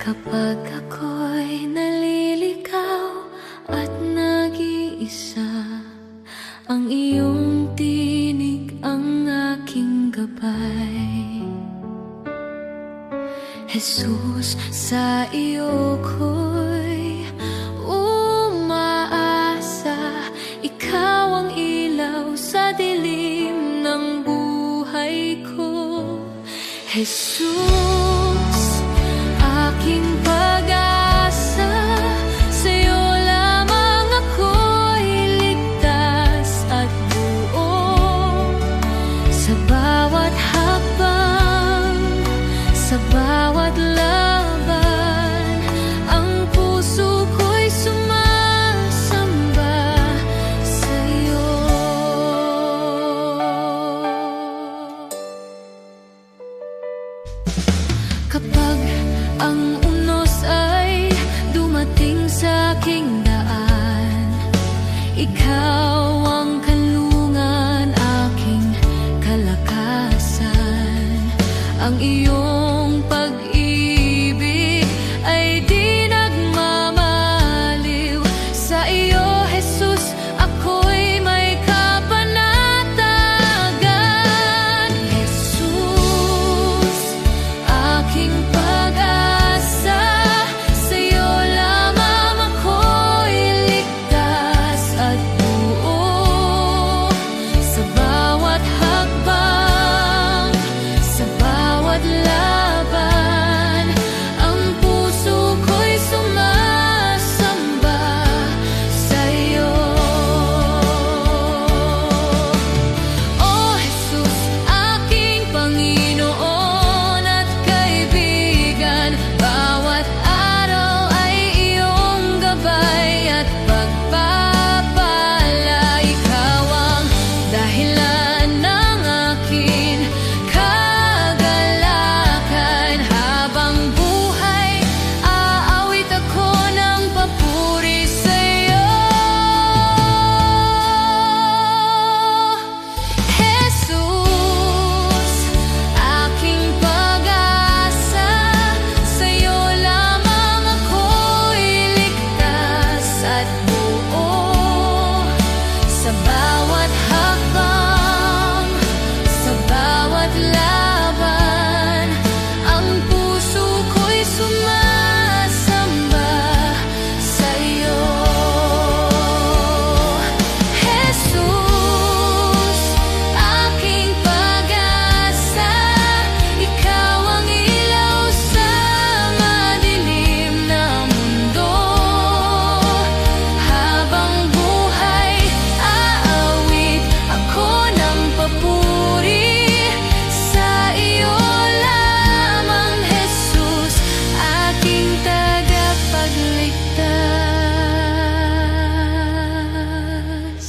Kapag ako'y naliligaw at nag-iisa, ang iyong tinig ang aking gabay. Jesus, sa iyo ko'y umaasa. Ikaw ang ilaw sa dilim ng buhay ko. Jesus, aking pag-asa, sa'yo lamang ako'y ligtas at buo. Sa bawat hakbang, sa bawat laban, ang puso ko'y sumasamba sa'yo. Kapag ang unos ay dumating sa aking daan, ikaw ang kanlungan, aking kalakasan. Ang iyong pag-ibig ay di nagmamaliw. Sa iyo, Jesus, ako'y may kapanatagan. Jesus, aking pag-asa, sa'yo lamang ako'y ligtas at buo. Sa bawat hakbang, sa bawat laban, ang puso ko'y sumasamba sa'yo. Oh Jesus, aking Panginoon at kaibigan, bawat araw ay iyong gabay at pagpapala. Ikaw ang dahilan ng aking kagalakan. Habang buhay, aawit ako ng papuri sa'yo. Jesus, aking pag-asa, sa'yo lamang ako'y ligtas at buo. Sa bawat hakbang, sa bawat laban, ang puso ko'y sumasamba sa'yo. Jesus, aking pag-asa, ikaw ang ilaw sa madilim na mundo. Habang buhay, aawit ako ng papuri sa iyo lamang, Jesus, aking tagapagligtas.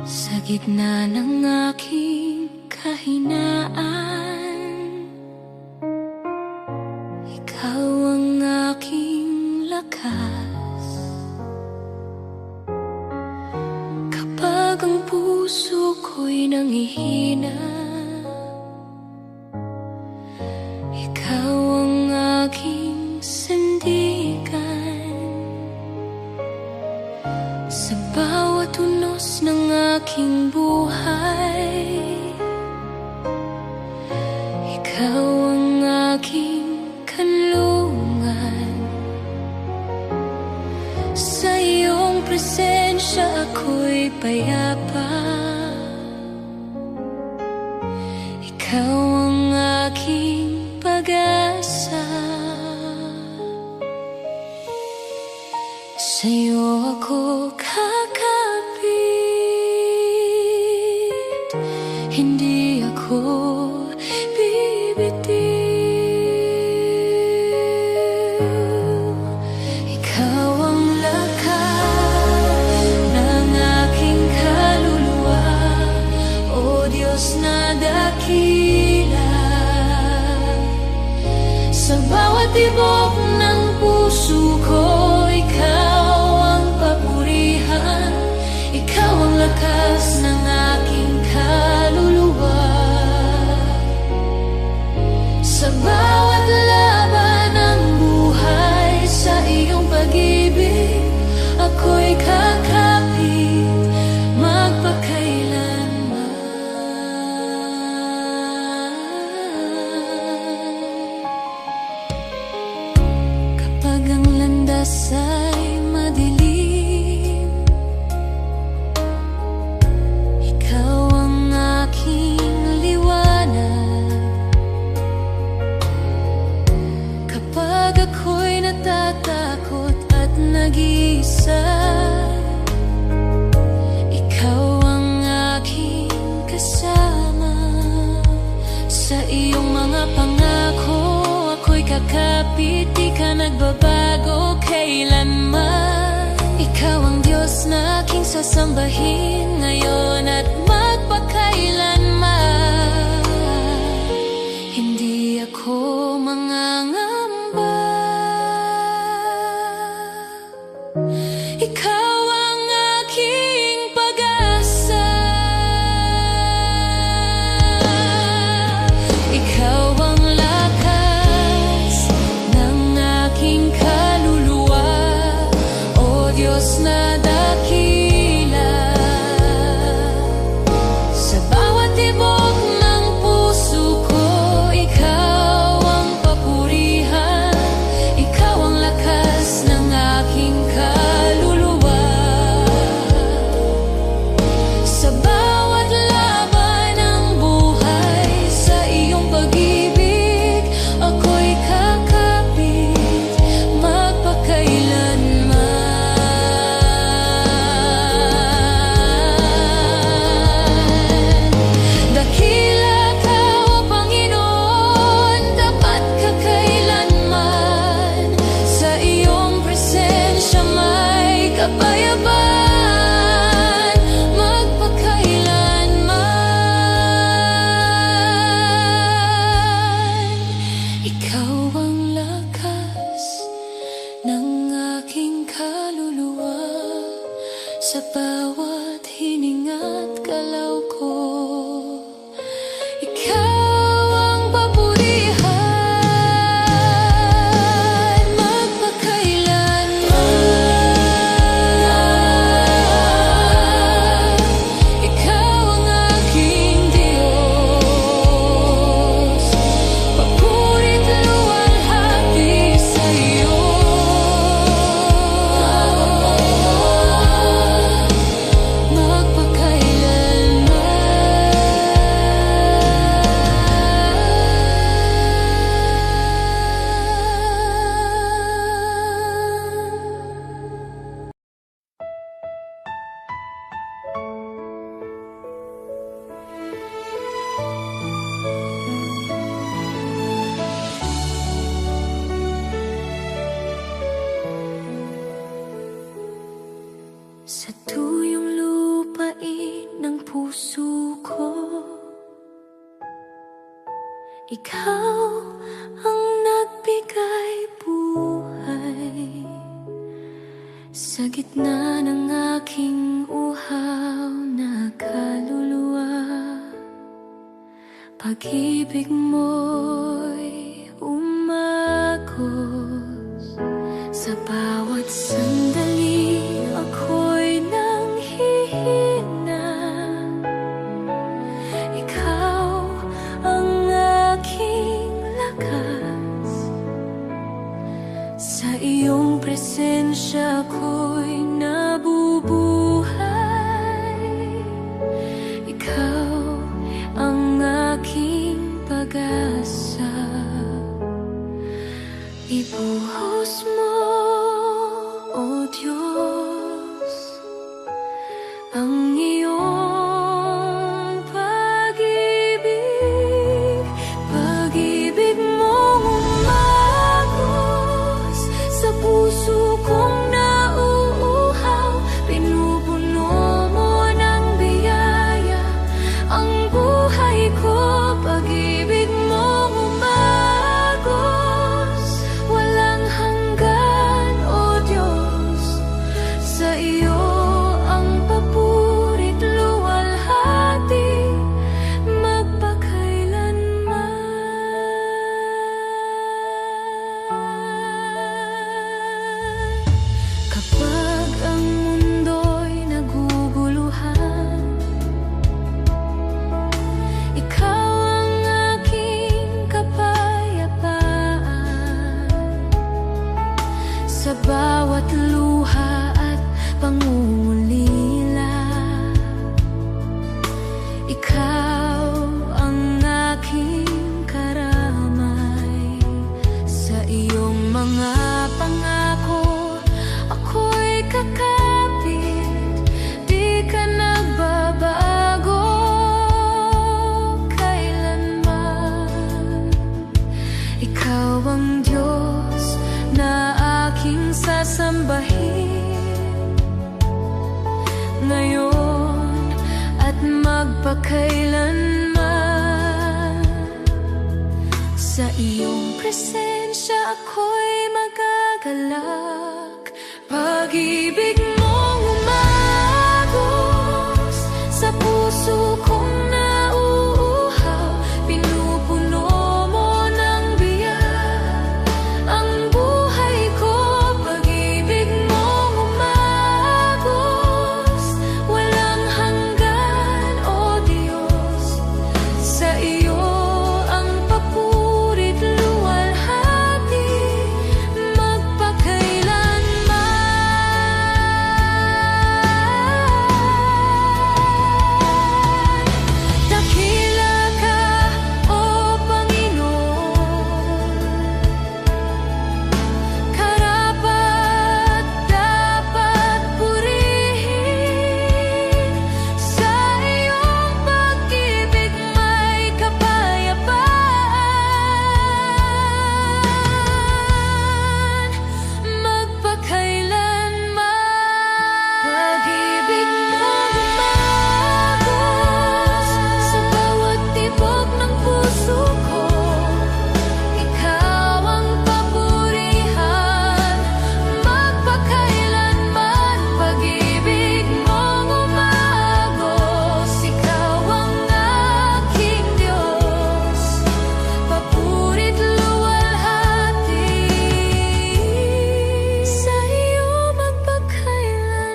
Sa gitna ng aking kahinaan, ikaw ang aking lakas. Kapag ang puso ko'y nanghihina, ikaw ang aking sandigan. Sa bawat unos ng aking buhay, ikaw ang aking kanlungan. Sa iyong presensya ako'y payapa. Ikaw ang aking pag-asa. Sa'yo ako kakapit, hindi ako bibitiw. Ikaw ang lakas tibok ng puso ko, ikaw ang papurihan. Ikaw ang lakas ng aking kaluluwa. Sa bawat laban ng buhay, sa iyong pag-ibig, ako'y kakapit magpakailanman. Kapag ang landas ay madilim, ikaw ang aking liwanag. Kapag ako'y natatakot at nag-iisa, ikaw ang aking kasama. Sa iyong mga pangako, ako'y kakapit, di ka nagbabago kailanman. Ikaw ang Diyos na aking sasambahin ngayon at magpakailanman. Hindi ako mangangamba. Ikaw ang aking pag-asa. Ikaw ang lakas ng aking kaluluwa, O Diyos na dakila. Sa bawat tibok ng puso ko, ikaw ang papurihan. Ikaw ang lakas ng aking kaluluwa. Sa bawat laban ng buhay, sa iyong pag-ibig, ako'y kakapit magpakailanman. Dakila ka, O Panginoon, tapat ka kailanman. Sa iyong presensya may kapayapaan magpakailanman. Ikaw ang lakas ng aking kaluluwa. Sa bawat hininga't galaw ko, ikaw ang papurihan magpakailanman. Ikaw ang aking Diyos, papuri't luwalhati sa iyo. Sa tuyong lupain ng puso ko, ikaw ang nagbigay buhay. Sa gitna ng aking uhaw na kaluluwa, pag-ibig mo'y umagos. Sa bawat sandali, ako'y nanghihina. Ikaw ang aking lakas. Sa iyong presensya ako'y nabubuhay. Ikaw ang aking pag-asa. Ibuhos mo, O Diyos, ang iyong pag-ibig. Pag-ibig mong umagos sa puso kong nauuhaw. kakapit, di ka nagbabago kailanman. Ikaw ang Diyos na aking sasambahin ngayon at magpakailanman. Sa iyong presensya ako'y magagalak. Pag-ibig mong umagos sa puso kong nauuhaw, pinupuno mo ng biyak ang buhay ko. Pag-ibig mong umagos, walang hanggan, O Diyos. Sa iyo ang papurit luwalhati, magpakailanman. Dakila ka, O Panginoon, karapat-dapat purihin. Sa iyong pag-ibig may kapayapaan, magpakailanman. Pag-ibig mong umagos sa bawat tibok ng puso ko, ikaw ang papurihan, magpakailanman. Pag-ibig mong umagos, ikaw ang aking Diyos, papurit luwalhati. Sa iyo magpakailanman.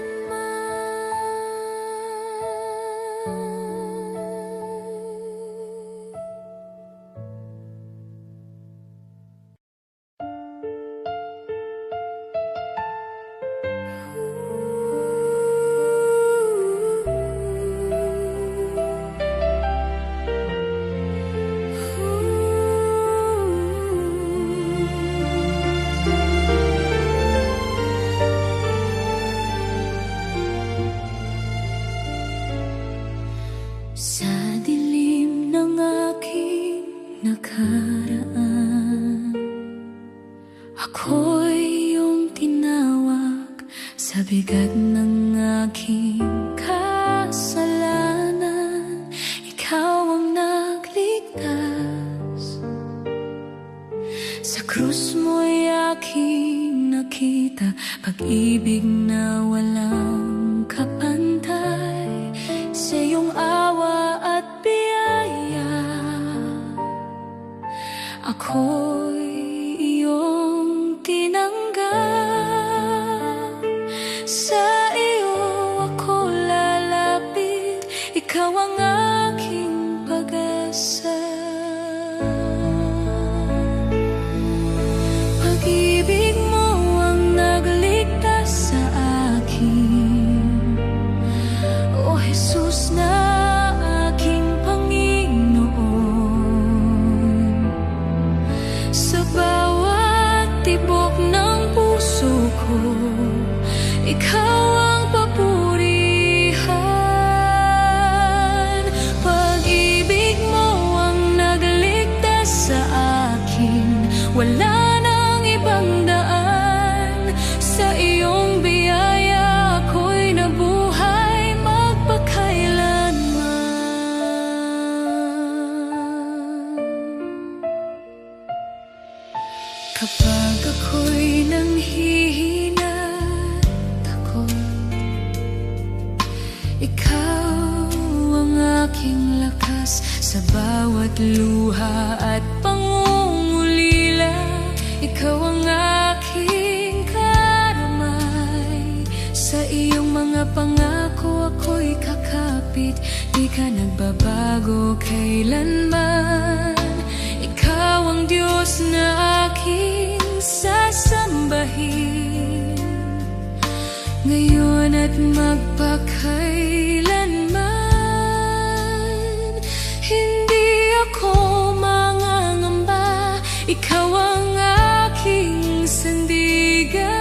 Sa dilim ng aking nakaraan, ako'y iyong tinawag. Sa bigat ng aking kasalanan, ikaw ang nagligtas. Sa krus mo'y aking nakita pag-ibig na walang kapantay. Sa iyong awa at biyaya, ako'y iyong tinanggap. Sa iyo ako lalapit, ikaw ang aking pag-asa. Pag-ibig mo ang nagligtas sa akin, O Jesus na aking Panginoon. Sa bawat tibok ng puso ko, ikaw ang papurihan. Pag-ibig mo ang nagligtas sa akin, wala nang ibang daan. Sa iyong biyaya ako'y nabuhay magpakailanman. Kapag ako'y nanghihina at takot, ikaw ang aking lakas. Sa bawat luha at pangungulila, ikaw ang aking karamay. Sa iyong mga pangako ako'y kakapit, di ka nagbabago kailanman. Ikaw ang Diyos na aking sasambahin ngayon at magpakailanman. Hindi ako mangangamba, ikaw ang aking sandigan.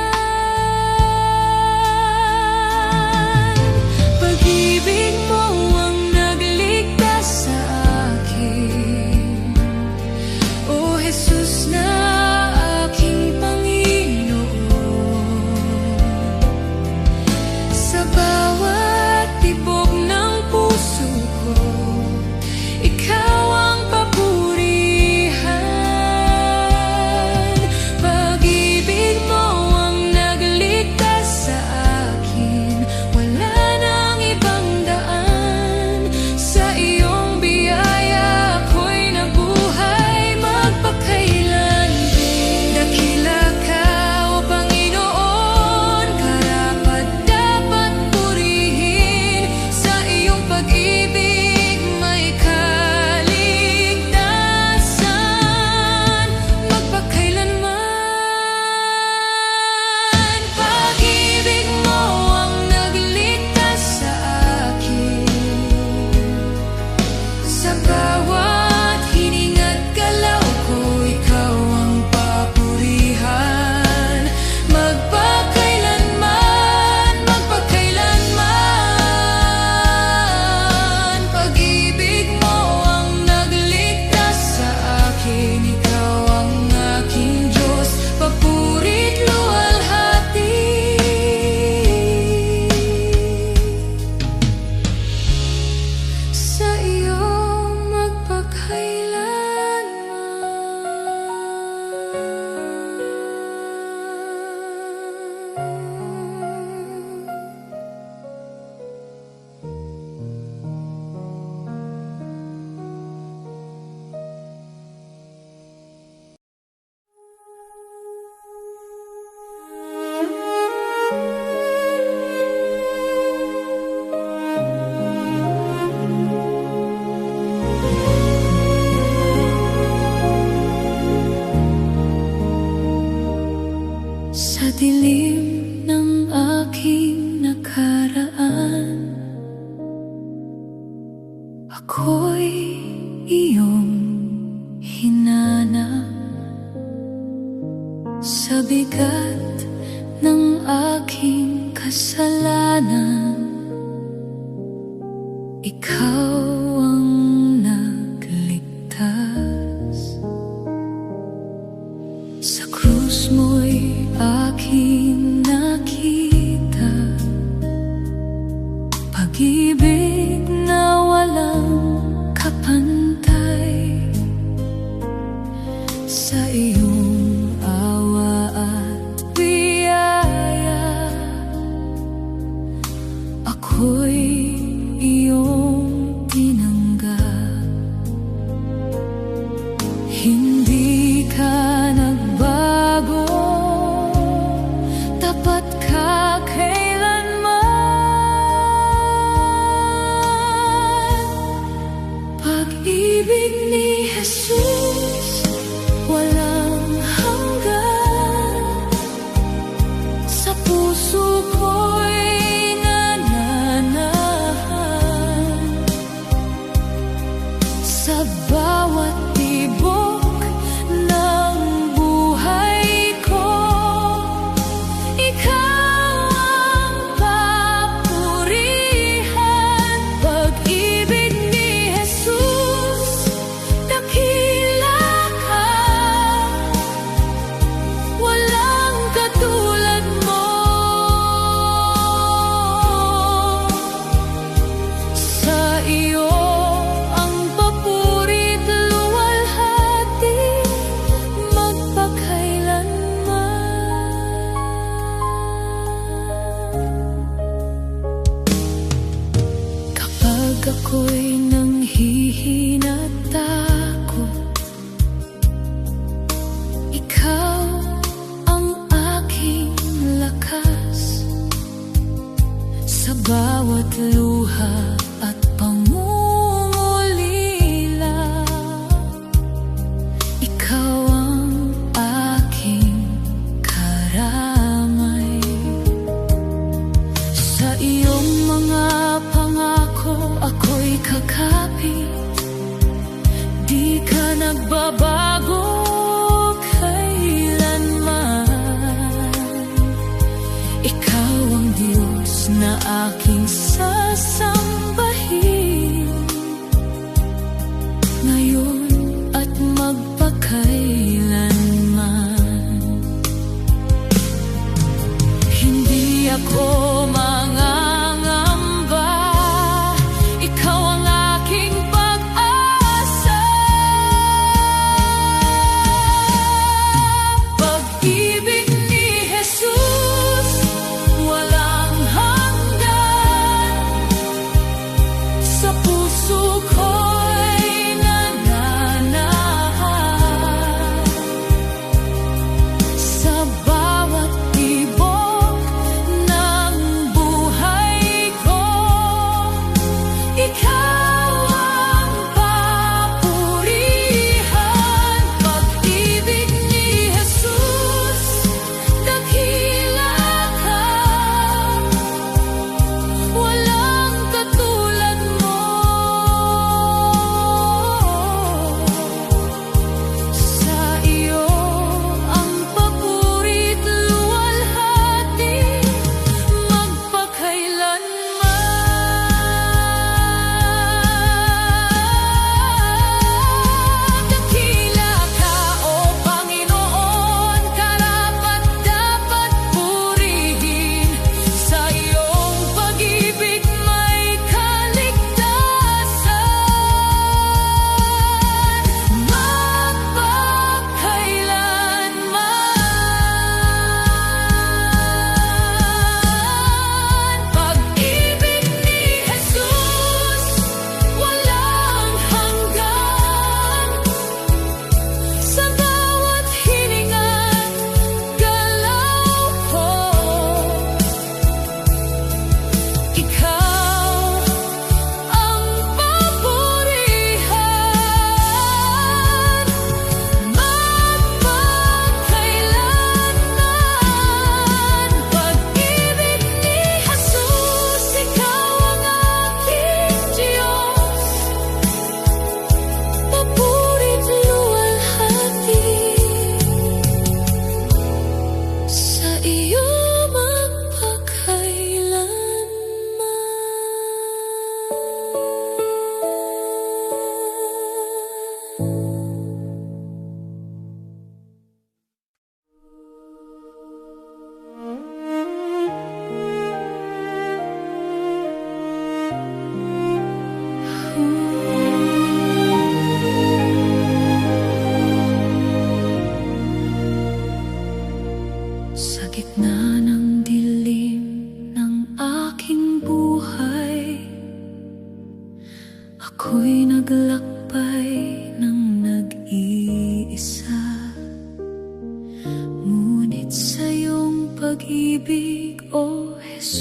kasalanan, ikaw ang nagligtas. Sa krus mo'y aking nakita pag-ibig na walang kapantay. Sa iyong awa at biyaya, ako'y iyong tinanggap. Hindi ka nagbago, tapat ka kailanman. Pag-ibig ni Jesus walang hanggan, sa puso ko'y nananahan. Sa bawat tibok ng buhay ko, ikaw ang papurihan. Pag-ibig ni Jesus, dakila ka, walang katulad mo. Sa iyo ang papurit luwalhati magpakailanman. Kapag ako'y nanghihina at takot, ikaw ang aking lakas. Sa bawat luha at pangungulila, ikaw ang aking karamay. Sa iyong mga pangako ako'y kakapit, di ka nagbabago kailanman. Ikaw ang Diyos na aking sasambahin, ngayon at magpakailanman. Hindi ako mangangamba, ikaw ang aking pag-asa. Pag-ibig ni Jesus walang hanggan,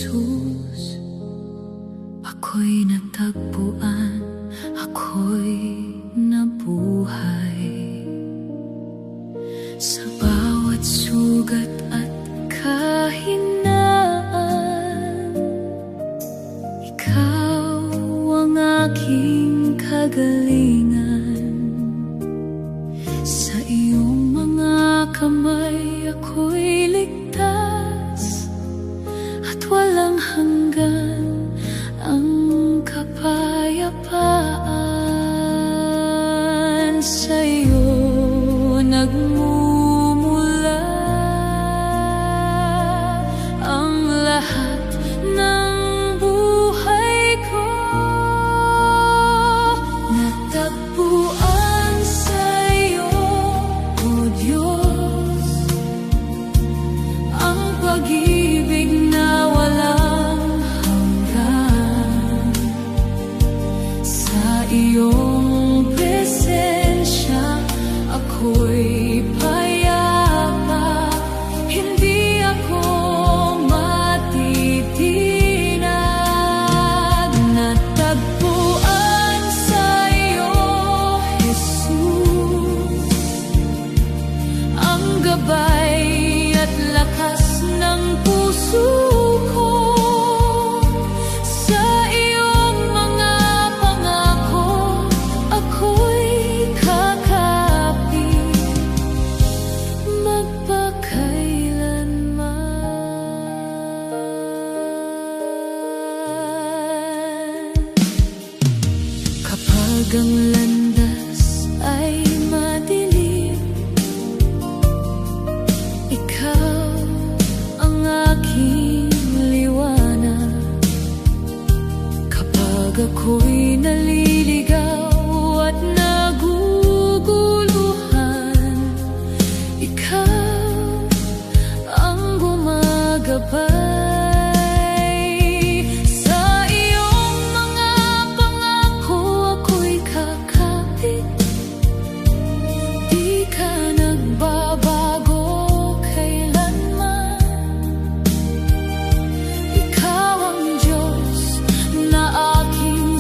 Jesus, ako'y natagpuan, ako'y nabuhay. Sa bawat sugat at kahinaan, ikaw ang aking kagalingan. Sa iyong mga kamay ako'y ligtas, at walang hanggan ang kapayapaan. Sa iyo nagmumula ang lahat ng buhay ko. Natagpuan sa iyo, O Diyos, ang pag-ibig na walang hanggan. Sa iyong presensya ako'y payapa, hindi ako matitinag. Natagpuan sa iyo, Jesus, ang gabay at lakas ng puso ko. Sa iyong mga pangako ako'y kakapit magpakailanman. Kapag ang landas ay madilim, ikaw ang aking liwanag. Kapag ako'y naliligaw at naguguluhan, ikaw ang gumagabay. Sa iyong mga pangako ako'y kakapit, di ka nagbabago kailanman. Ikaw ang Diyos na aking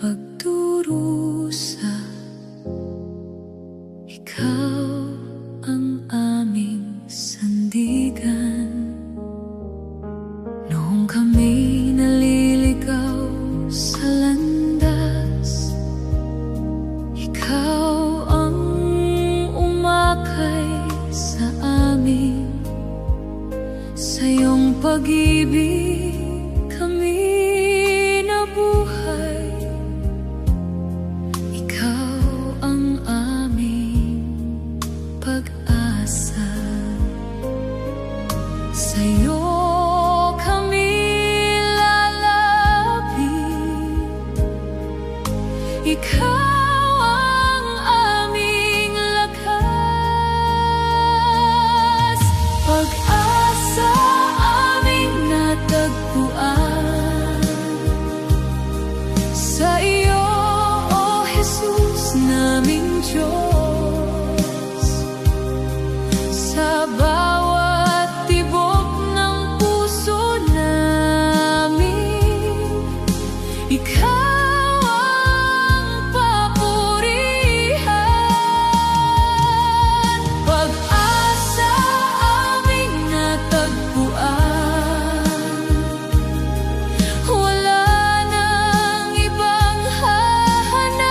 pagdurusa. Ikaw ang aming sandigan. Noong kami naliligaw sa landas, ikaw ang umakay sa amin. Sa iyong pag-ibig kami nabuhay. Ikaw ang aming pag-asa. Sa iyo kami lalapit. Ikaw ang aming lakas. Pag-asa aming natagpuan. Sa iyo, O Jesus, naming Diyos. Sa bawat tibok ng puso namin, ikaw ang papurihan. Pag-asa aming natagpuan. Wala nang ibang hahanapin.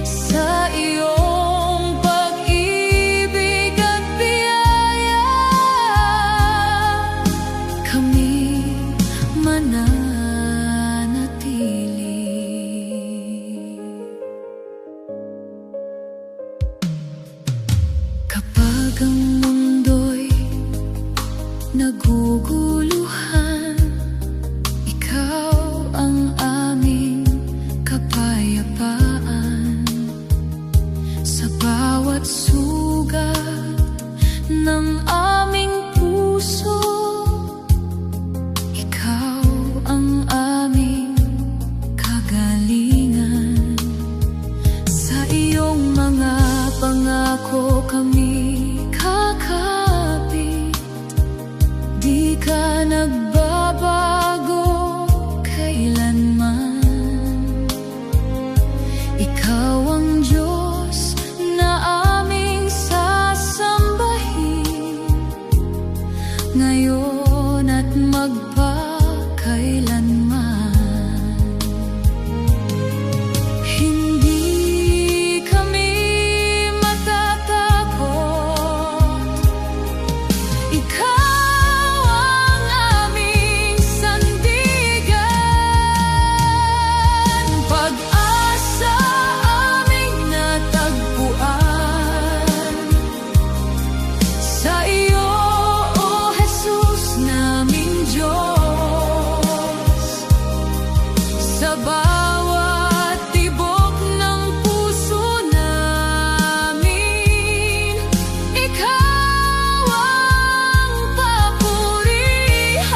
Sa iyong pag-ibig at biyaya, kami mananatili. Kapag ang mundo'y naguguluhan, ikaw ang aming kapayapaan. Sa bawat sugat ng aming puso, ikaw ang aming kagalingan. Sa iyong mga pangako kami kakapit. Di ka nagbabago kailanman. Ikaw ang Diyos na aming sasambahin, ngayon at magpakailanman. Hindi kami matatakot. Ikaw ang aming sandigan. Pag-asa aming natagpuan. Sa iyo, O Jesus, naming Diyos. Sa bawat tibok ng puso namin, ikaw ang papurihan.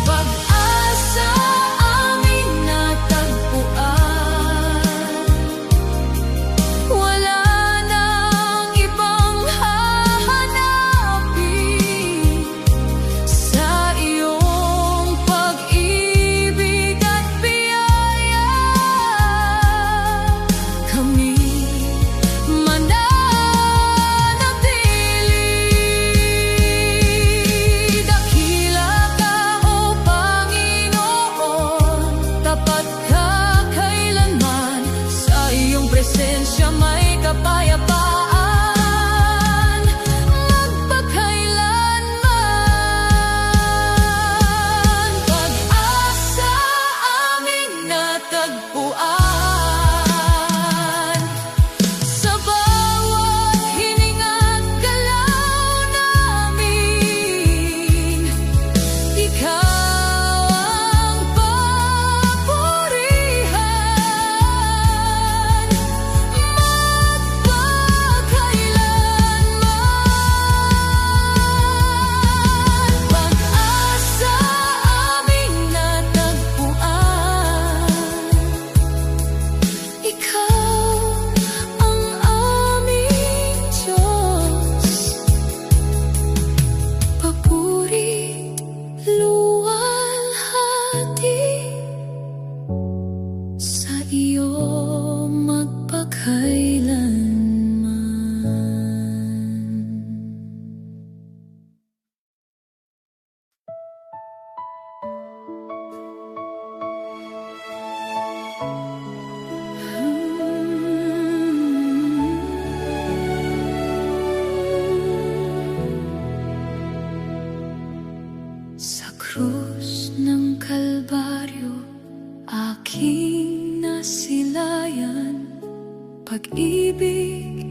Pag-asa aming natagpuan. Wala nang ibang hahanapin. Sa iyong pag-ibig pag-ibig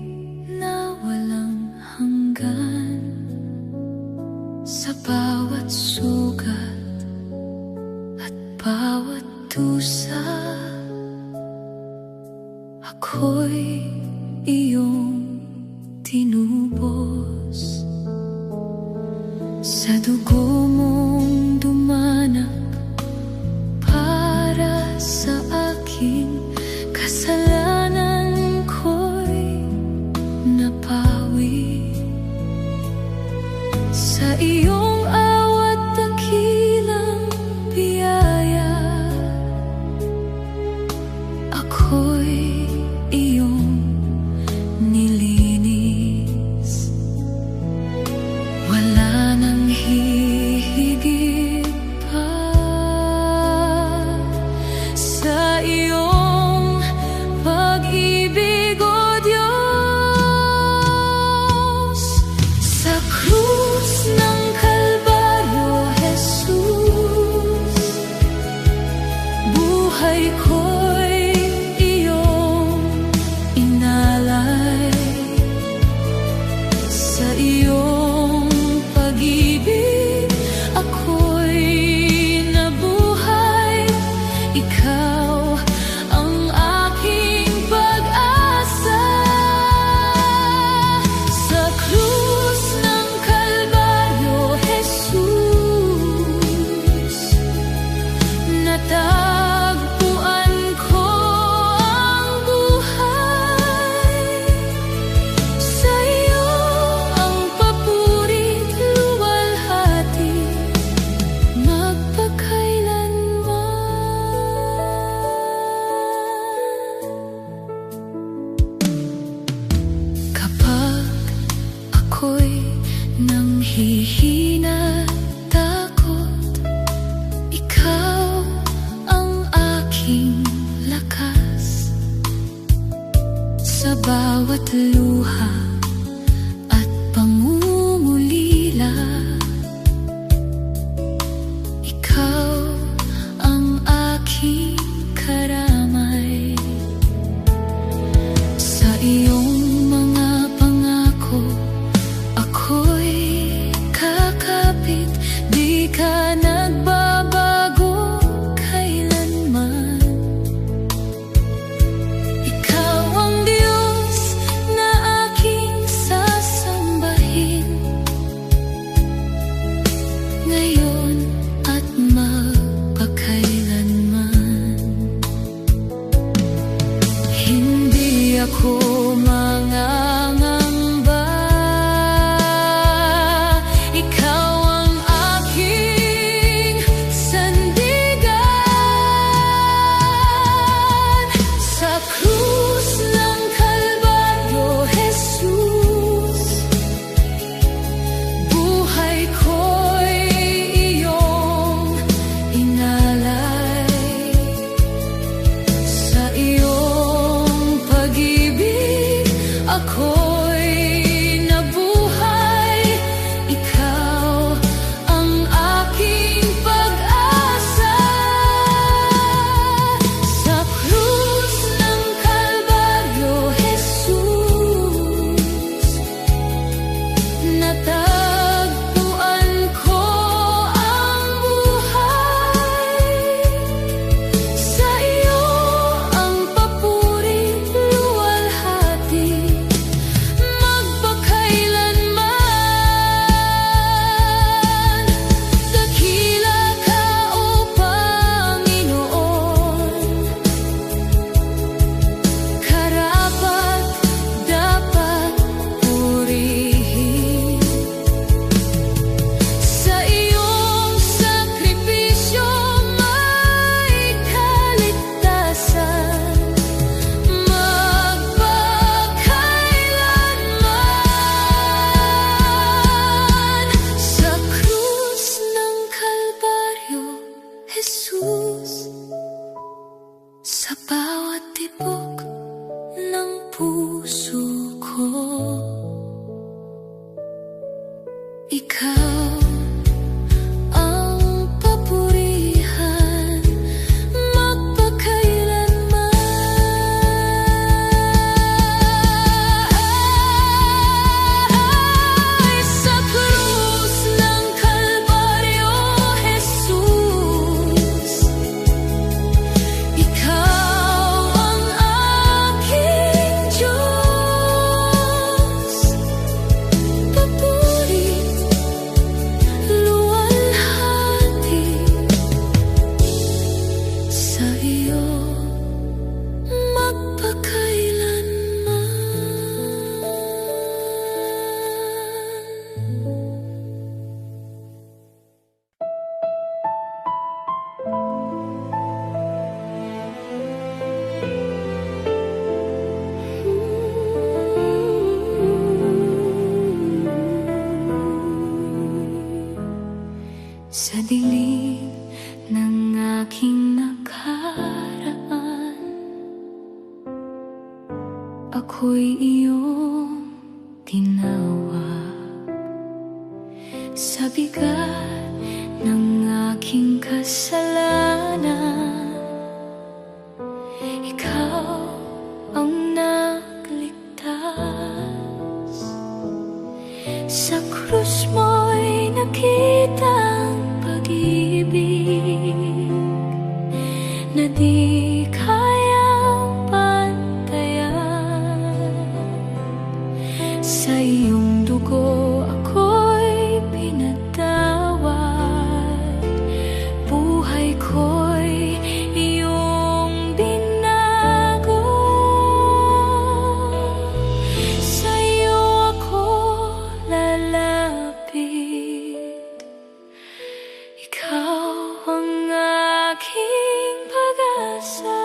na walang hanggan. Sa bawat sugat at bawat dusa, ako'y iyong tinubos. Sa dugo mong dumanap para sa akin, kasalanan ko'y napawi. Sa iyong awat dakilang biyaya, ako'y iyong nilinis. Wala nang hihigit pa sa iyong pag-ibig, o Diyos. Sa krus ng Kalbaryo, Jesus, buhay ko'y iyong inalay. Sa iyong pag-ibig ako'y nabuhay. Ikaw ang aking pag-asa. Sa krus ng Kalbaryo, Jesus, natagpuan ko ang buhay. Sa iyo ang papurit luwalhati, magpakailanman. Kapag ako'y nanghihina, takot, ikaw ang aking lakas. Sa bawat luha at pangungulila, ikaw ang aking karamay. Sa iyong mga pangako ako'y kakapit, di ka nagbabago kailanman. Ikaw ang Diyos na aking sasambahin, ngayon at magpakailanman. Hindi ako mangangamba, ikaw ang aking sandigan. Sa krus ng Kalbaryo, Jesus, buhay ko'y iyong inalay. Sa iyong pag-ibig ako'y nabuhay. Ikaw ang aking pag-asa. Sa krus ng Kalbaryo, Jesus, natagpuan ko ang buhay. Sa iyo ang papurit luwalhati, magpakailanman. Dakila ka, O Panginoon, karapat dapat purihin. Sa iyong sakripisyo may kaligtasan, magpakailanman. Sa krus ng Kalbaryo, Jesus, sa bawat tibok ng puso ko, ikaw ang papurihan, magpakailanman. aking nakaraan, ako'y iyong tinawag. Sa bigat ng aking kasalanan, ikaw ang nagligtas. Sa krus mo'y nakita ang pag-ibig na di kayang pantayan. Sa iyong dugo ako'y pinatawad, buhay ko'y iyong binago. Sa iyo ako lalapit, ikaw ang aking pag-asa.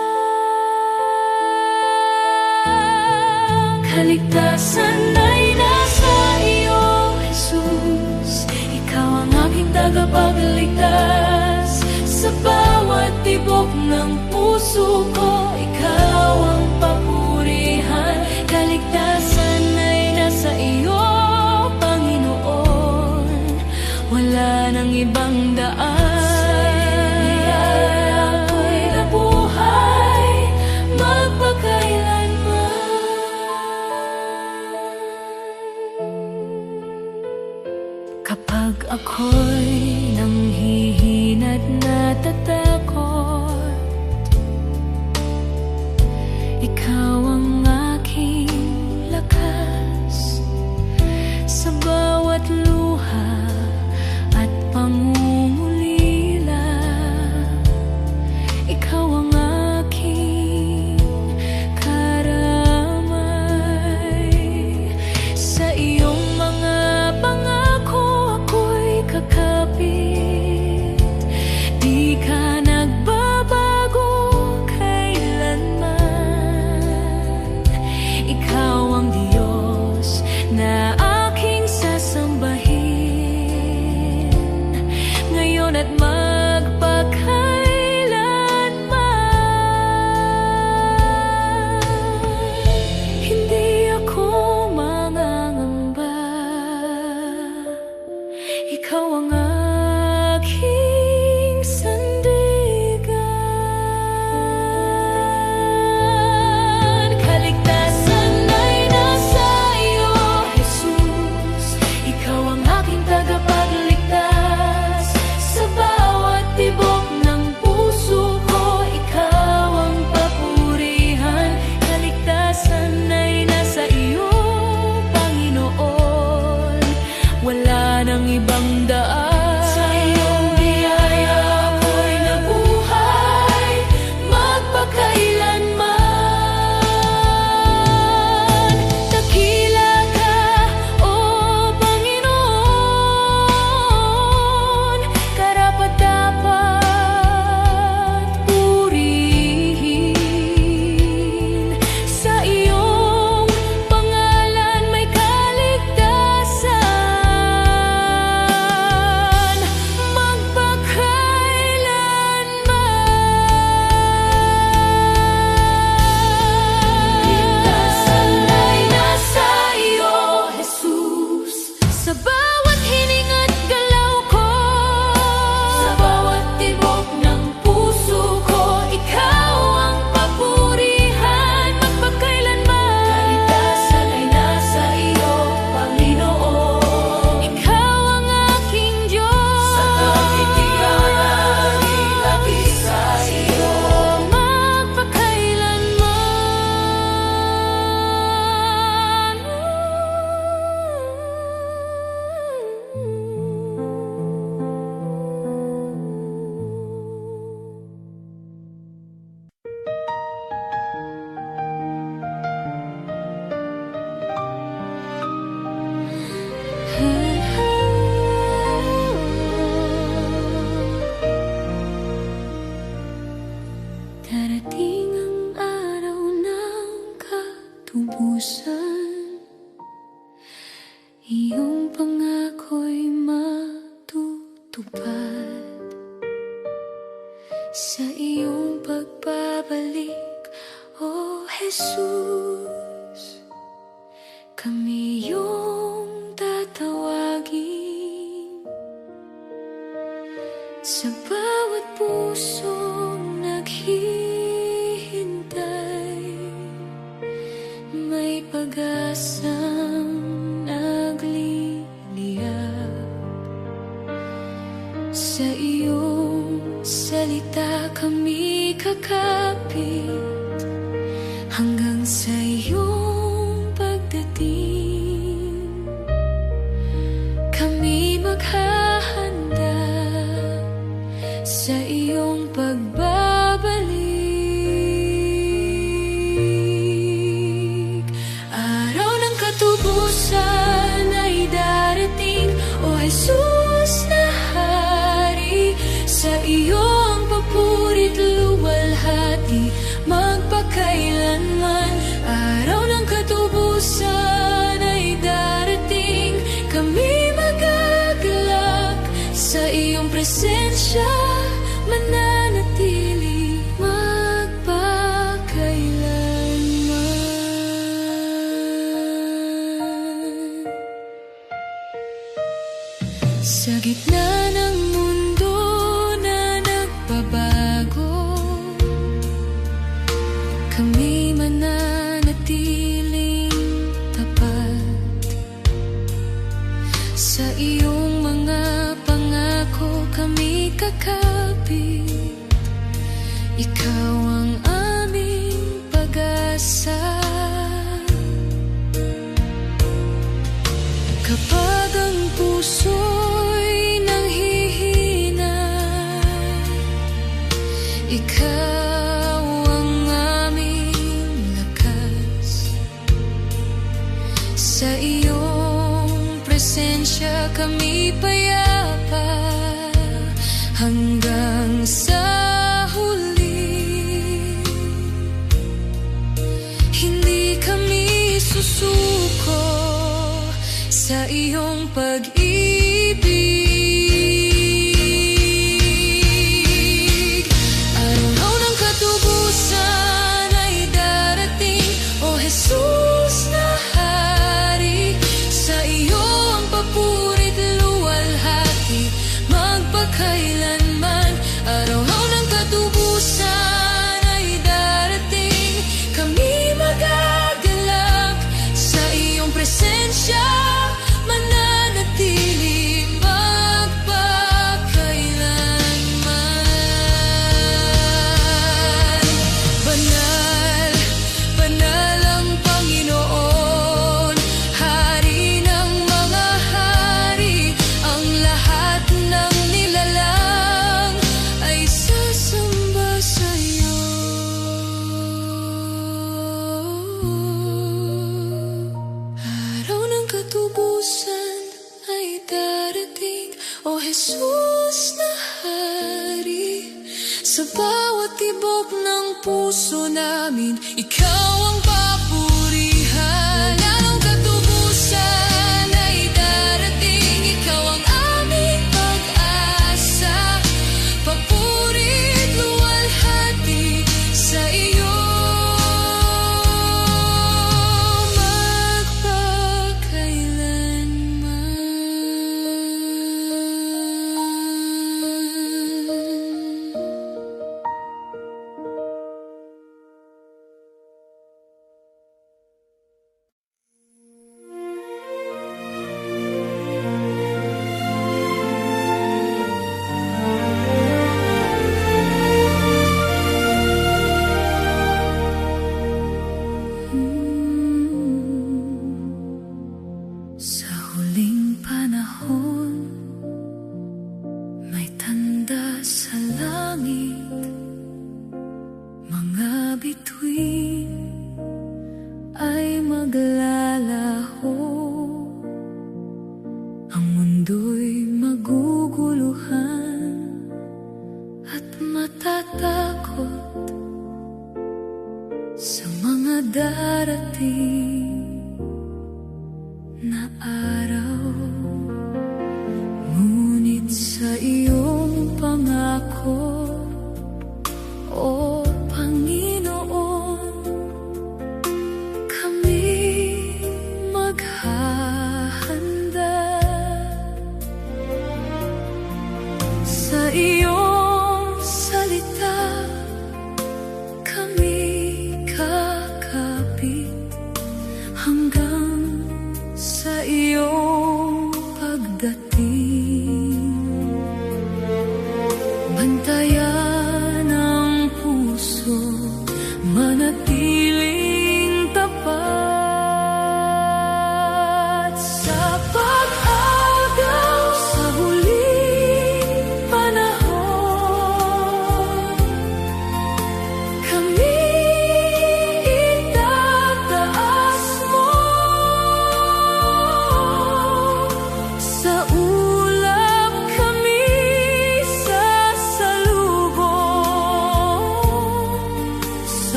Kaligtasan ay nasa iyo, Jesus. Ikaw ang aking tagapagligtas. Sa bawat tibok ng puso ko, ikaw ang papurihan. Kaligtasan ay nasa iyo, Panginoon. Wala nang ibang daan. Ako'y nabuhay magpakailanman. Kapag ako'y nanghihina't natatakot, ikaw ang aking lakas. Sa bawat luha at pangungulila, ikaw ang aking karamay. Sa iyong mga pangako ako'y kakapit, di ka nagbabago kailanman. Ikaw ang Diyos na aking sasambahin, ngayon at magpakailanman. Hindi ako mangangamba, ikaw ang aking sandigan. Kaligtasan ay nasa iyo, Jesus. Ikaw ang aking tagapagligtas. Sa bawat tibok ng puso ko, ikaw ang papurihan. Kaligtasan ay nasa iyo, Panginoon. Wala nang ibang daan. Sa iyong biyaya ako'y nabuhay magpakailanman. Dakila ka, O Panginoon, karapat-dapat purihin. Sa iyong pangalan may kaligtasan magpakailanman. Kaligtasan ay nasa iyo, Jesus. Sa bawat hininga't galaw ko, sa bawat tibok ng puso ko, ikaw ang papurihan magpakailanman. Kaligtasan ay nasa iyo, Panginoon. Ikaw ang aking Diyos. Sa kabitigan, ilapit sa iyo darating ang araw ng katubusan, iyong pangako'y matutupad. sa iyong pagbabalik, O Jesus. Kami iyong tatawagin sa bawat pusong naghihintay. May pag-asang nagliliyab sa iyong salita. Kami kakapit hanggang sa iyong pagdating. Kami maghahanda sa iyong pagbabalik. Araw ng katubusan ay darating, O Jesus na Hari. Sa iyo ang papurit luwalhati magpakailanman. Araw ng katubusan ay darating, kami magagalak sa iyong presensya, mananatili magpakailanman. Sa gitna ng mundo na nagbabago, kami mananatiling tapat sa iyong mga pangako. Kami kakapit, ikaw ang aming pag-asa. Kapag ang puso'y nanghihina, ikaw ang aming lakas. Sa iyong presensya kami payapa hanggang sa huli. Hindi kami susuko sa iyong pag-ibig. Araw ng katubusan ay darating, O Jesus na Hari. Sa iyo ang papurit luwalhati magpakailanman. Araw ng katubusan ay darating, kami magagalak sa iyong presensya, mananatili magpakailanman. Banal, banal ang Panginoon, Hari ng mga hari. Ang lahat ng nilalang ay sasamba sa iyo. Araw ng katubusan ay darating, O Jesus na Hari. Sa bawat tibok ng puso namin, ikaw ang papurihan. Araw ng katubusan ay darating, ikaw ang aming pag-asa. Papurit luwalhati sa iyo sa huling panahon. May tanda sa langit, mga bituin ay maglalaho. Ang mundo'y maguguluhan at matatakot sa mga darating na araw. Ngunit sa iyong pangako,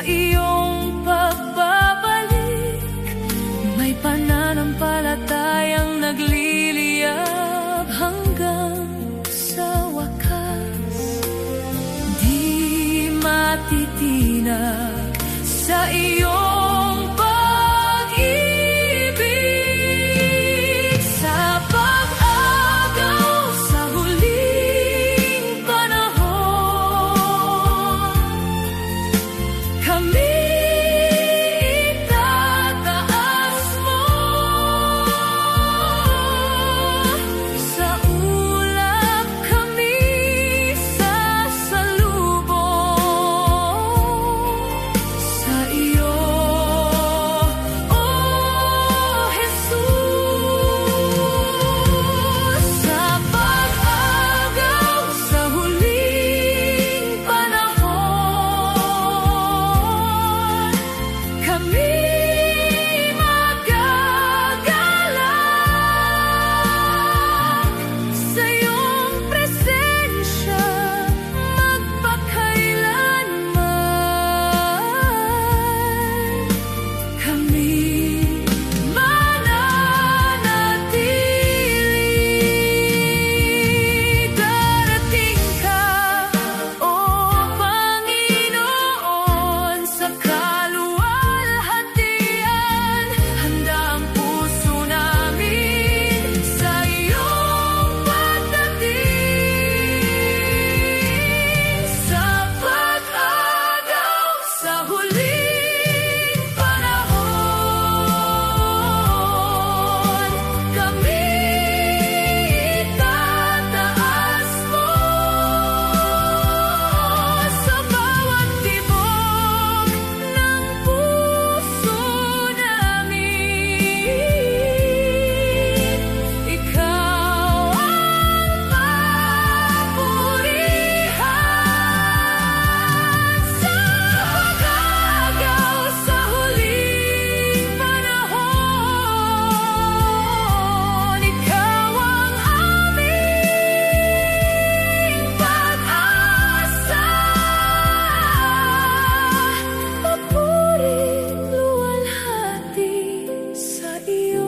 iyong pagbabalik. May pananampalatayang nagliliyab hanggang sa wakas. Di matitinag sa iyong pag-ibig. Sa pag-agaw sa huling panahon, kami itataas mo. Sa ulap kami sasalubong sa iyo, O Jesus. Sa pag-agaw sa huling panahon, kami magagalak sa iyong presensya magpakailanman. Kami mananatili. Darating ka, O Panginoon, sa kaluwalhatian. Handa ang puso namin sa iyong pagdating. Sa pag-agaw sa huling panahon, kami itataas mo. Sa bawat tibok ng puso namin, ikaw ang papurihan. Sa pag-agaw sa huling panahon, ikaw ang aming pag-asa. Papuring luwalhati sa iyo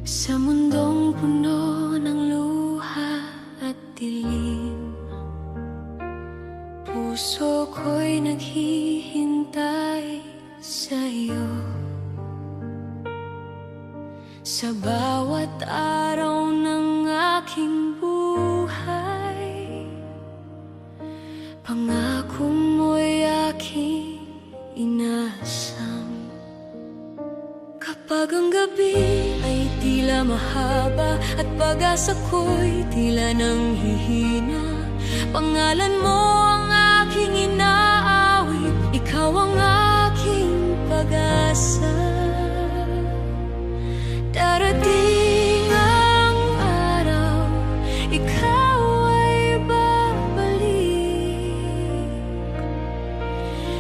sa mundong puno ng luha at dilim. Puso ko'y naghihintay sa iyo. Sa bawat araw ng aking buhay, pangako mo'y aking inasam. Kapag ang gabi ay tila mahaba at pag-asa ko'y tila nang hihina, pangalan mo ang aking inaawit, ikaw ang aking pag-asa. Darating ang araw, ikaw ay babalik.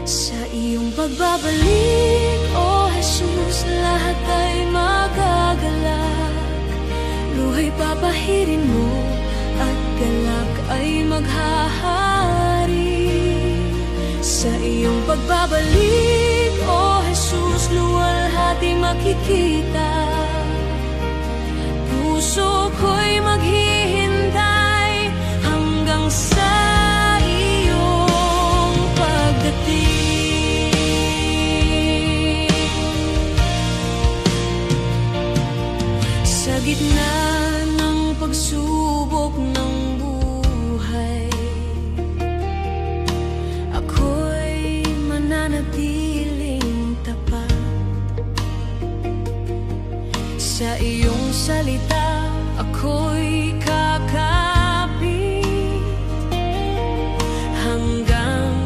Sa iyong pagbabalik, O Jesus, lahat ay magagalak. Luha'y papahirin mo at galak ay maghahari. Sa iyong pagbabalik, O Jesus, luwalhati makikita. Puso ko'y maghihintay hanggang sa iyong pagdating. Sa gitna ng pagsubok ng buhay, ako'y mananatiling tapat. Sa iyong salita, ako'y kakapit hanggang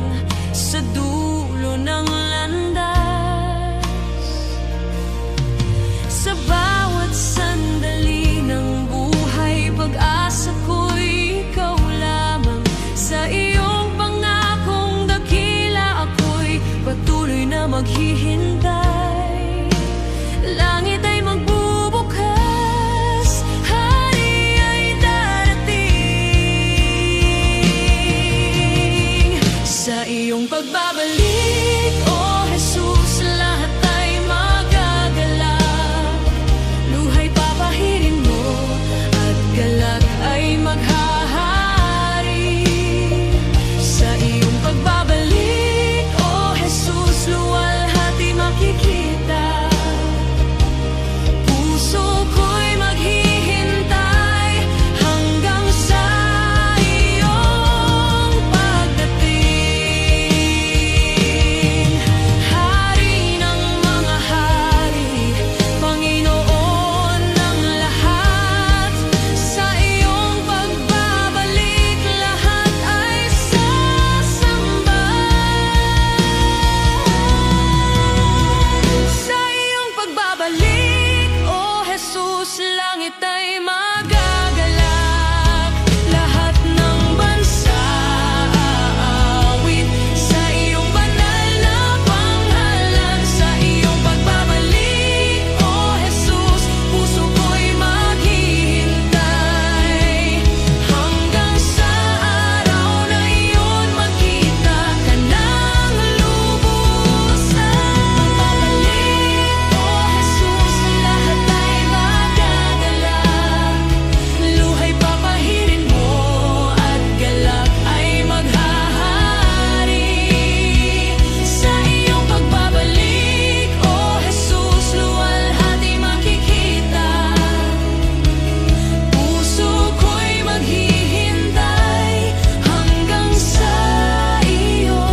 pagbabalik, O Jesus, lahat ay magagalak. Luha'y papahirin mo at galak ay maghahari. Sa iyong pagbabalik, O Jesus, luwalhati makikita. Puso ko'y maghihintay hanggang sa iyong pagdating. Hari ng mga hari, Panginoon ng lahat, sa iyong pagbabalik lahat ay sasamba. Sa iyong pagbabalik, O Jesus, langit ay magagalak. Lahat ng bansa aawit sa iyong banal na pangalan. Sa iyong pagbabalik, O Jesus, puso ko'y maghihintay hanggang sa araw na iyon makita ka ng lubusan. Pagbabalik, O Jesus, lahat ay magagalak. Luha'y papahirin mo at galak ay maghahari. Sa iyong pagbabalik, O Jesus, luwalhati makikita. Puso ko'y maghihintay hanggang sa iyo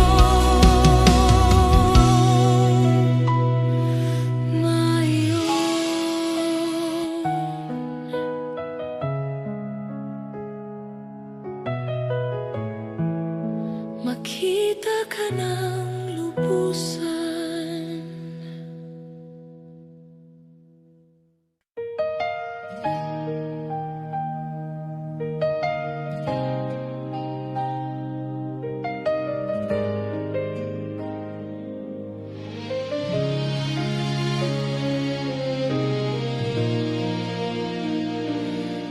makita ka ng lubusan.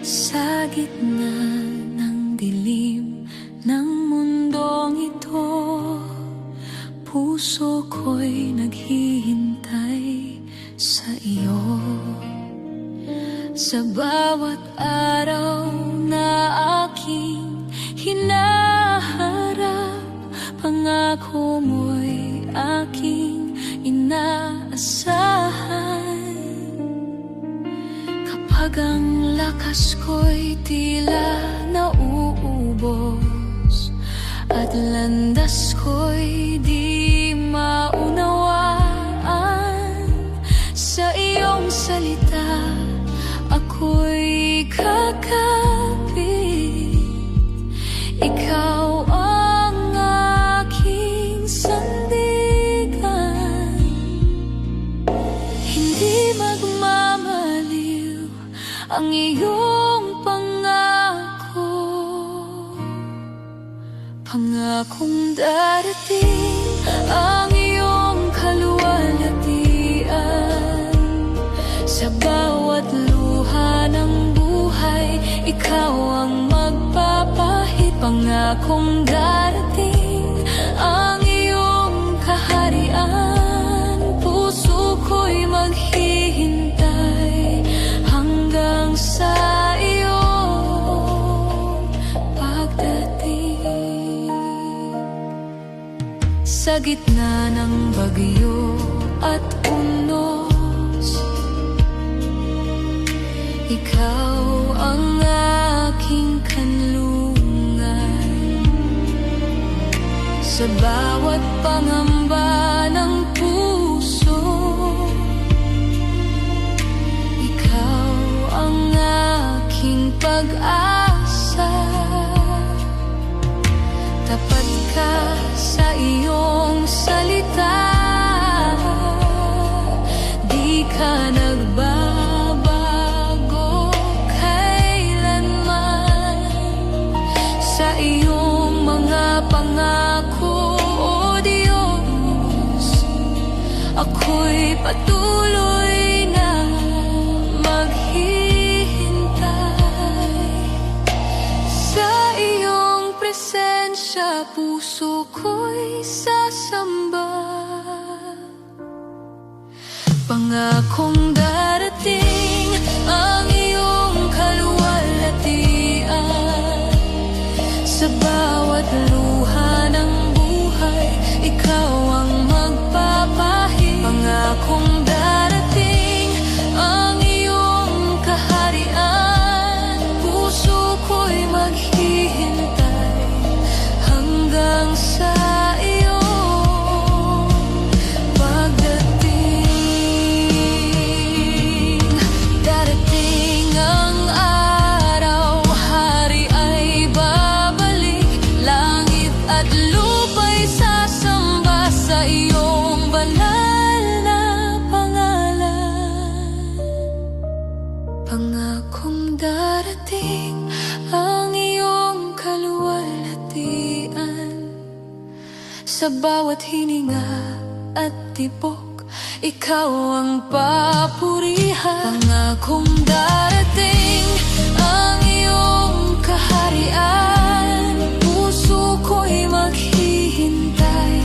Sa gitna ng dilim ng mundong ito, puso ko'y naghihintay sa iyo. Sa bawat araw na aking hinaharap, pangako mo'y aking inaasahan. Kapag ang lakas ko'y tila nauubos at landas ko'y di maunawaan, sa iyong salita ako'y kakapit. Ikaw ang aking sandigan, hindi magmamaliw ang iyong pangako. Pangakong darating ang iyong kaluwalhatian. Sa bawat luha ng buhay, ikaw ang magpapahid. Pangakong darating ang iyong kaharian. Puso ko'y maghihintay hanggang sa iyong pagdating. Sa gitna ng bagyo at unos, ikaw ang aking kanlungan. Sa bawat pangamba ng puso, ikaw ang aking pag-asa. Tapat ka sa iyong salita, di ka nagbabago kailanman. Sa iyong mga pangako, O Diyos, ako'y patuloy na maghihintay. Sa iyong presensya sa puso ko'y sasamba. Pangakong darating ang iyong kaluwalhatian. Sa bawat luha ng buhay, ikaw ang magpapahid. Pangakong darating ang iyong kaharian. Puso ko'y maghihintay hanggang sa iyong pagdating. Darating ang araw, hari ay babalik. Langit at lupa'y sasamba sa iyong banal na pangalan. Pangakong darating ang iyong kaluwalhatian. Sa bawat hininga at tibok, ikaw ang papurihan. Pangakong darating ang iyong kaharian. Puso ko'y maghihintay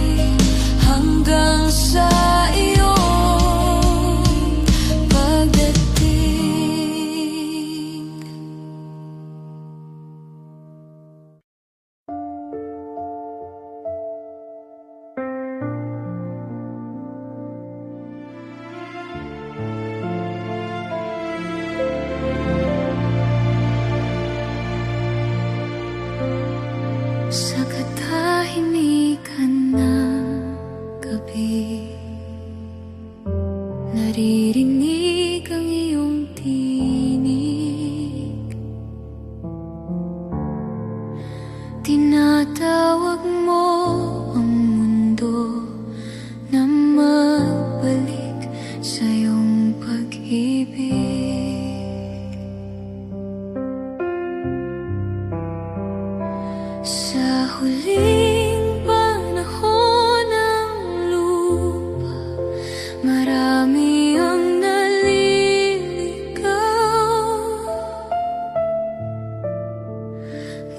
hanggang sa iyong pagdating. Sa katahimikan ng gabi, naririnig ang iyong tinig. Tinatawag mo ang mundo na magbalik sa iyong pag-ibig. Sa huling panahon ng lupa, marami ang naliligaw.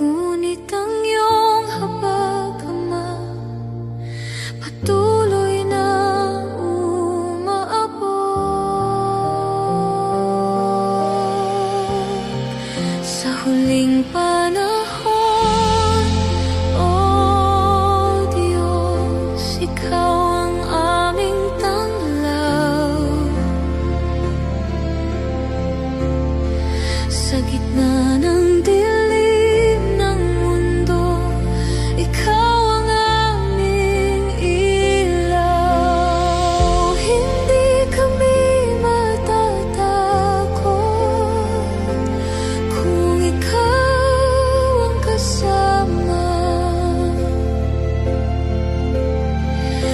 Ngunit ang iyong habag-ama patuloy na umaabot. Sa huling panahon, ikaw ang aming tanglaw. Sa gitna ng dilim ng mundo, ikaw ang aming ilaw. Hindi kami matatakot kung ikaw ang kasama.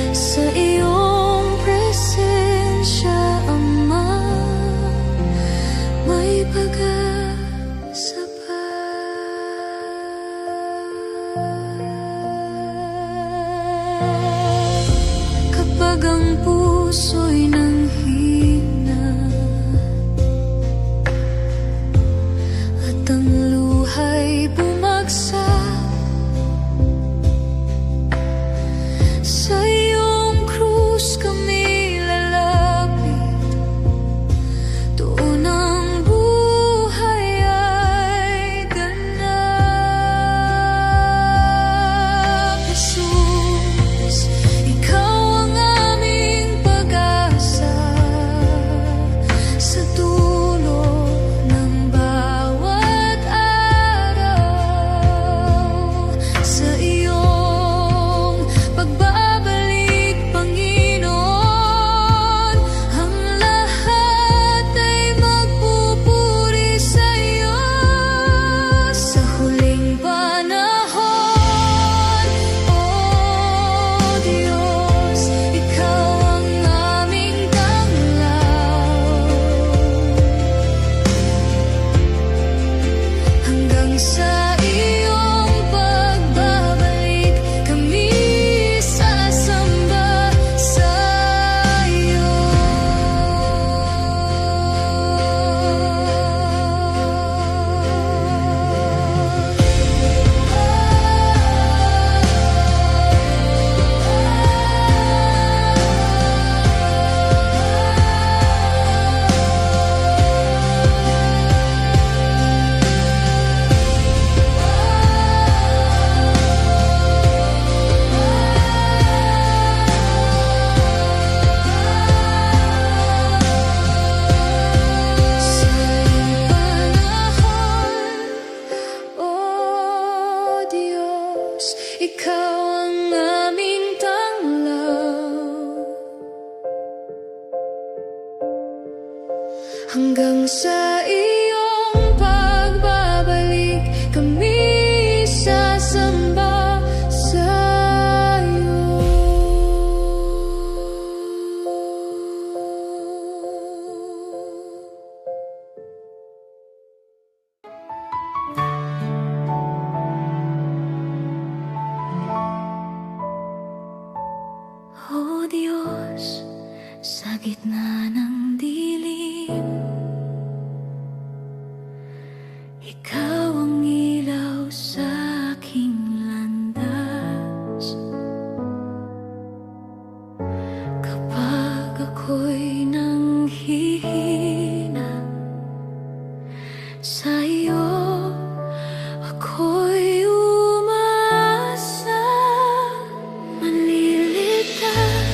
Sa iyong presensya, Ama, may pag-asa pa. Kapag ang puso'y nanghina at ang luha'y bumagsak, sa iyong krus kami lalapit. Doon ang buhay ay ganap. Jesus, ikaw ang aming pag-asa. ikaw ang aming tanglaw. Hanggang sa iyong pagbabalik, kami sasamba sa'yo. O Diyos, sa gitna ng dilim, Ikaw ang ilaw sa aking landas. Kapag ako'y nanghihina, sa iyo ako'y umasa. Manliligtas,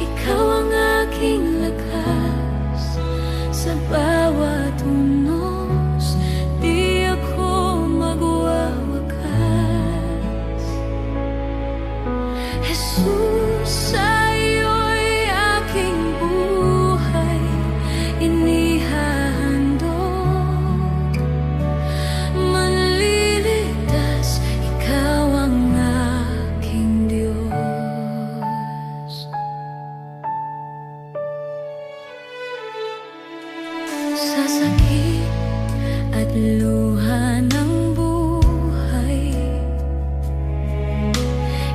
ikaw ang aking lakas. Sa bawat unos, di ako magwawakas. Jesus, sa iyo'y aking buhay inihahandog. Manliligtas, ikaw ang aking Diyos. Sa sakit at luha ng buhay,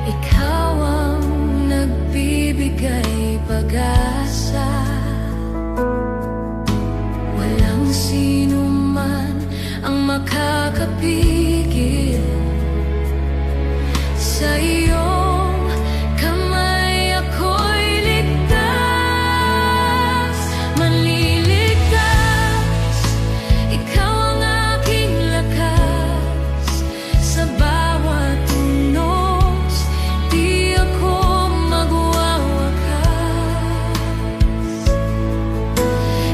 ikaw ang nagbibigay pag-asa. Walang sino man ang makakapigil sa iyong kamay. Ako'y ligtas, manliligtas, ikaw ang aking lakas. Sa bawat unos, di ako magwawakas.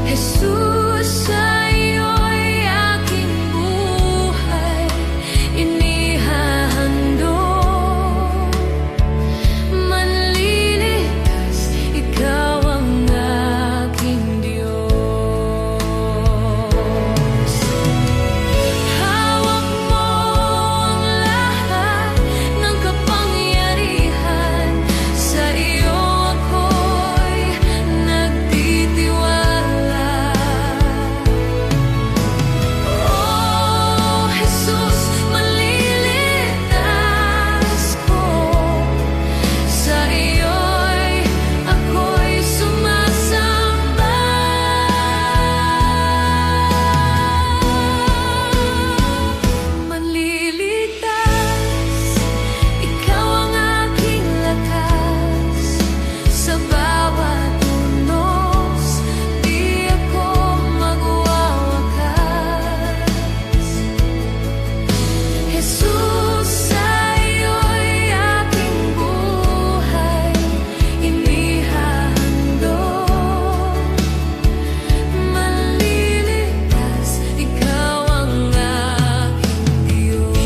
Jesus, sa iyo'y aking buhay inihahandog. Manliligtas, ikaw ang aking Diyos. Hawak mo ang lahat ng kapangyarihan. Sa iyo ako'y nagtitiwala. Oh, Jesus, manliligtas ko. Sa iyo'y ako'y sumasamba. Manliligtas, ikaw ang aking lakas. Sa bawat unos, di ako magwawakas. Jesus, sa iyo'y aking buhay inihahandog. Manliligtas, ikaw ang aking Diyos.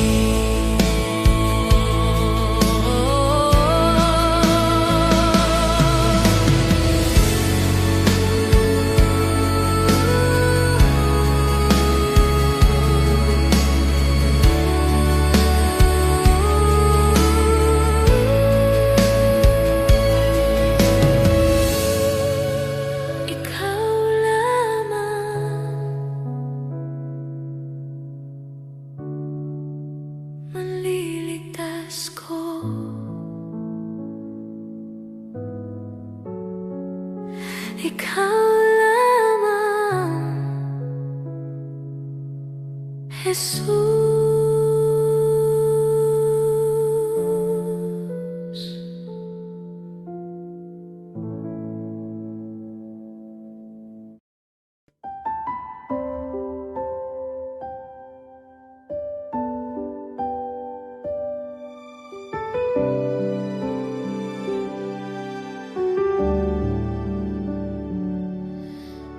Ikaw lamang, manliligtas ko. Ikaw lamang, Jesus.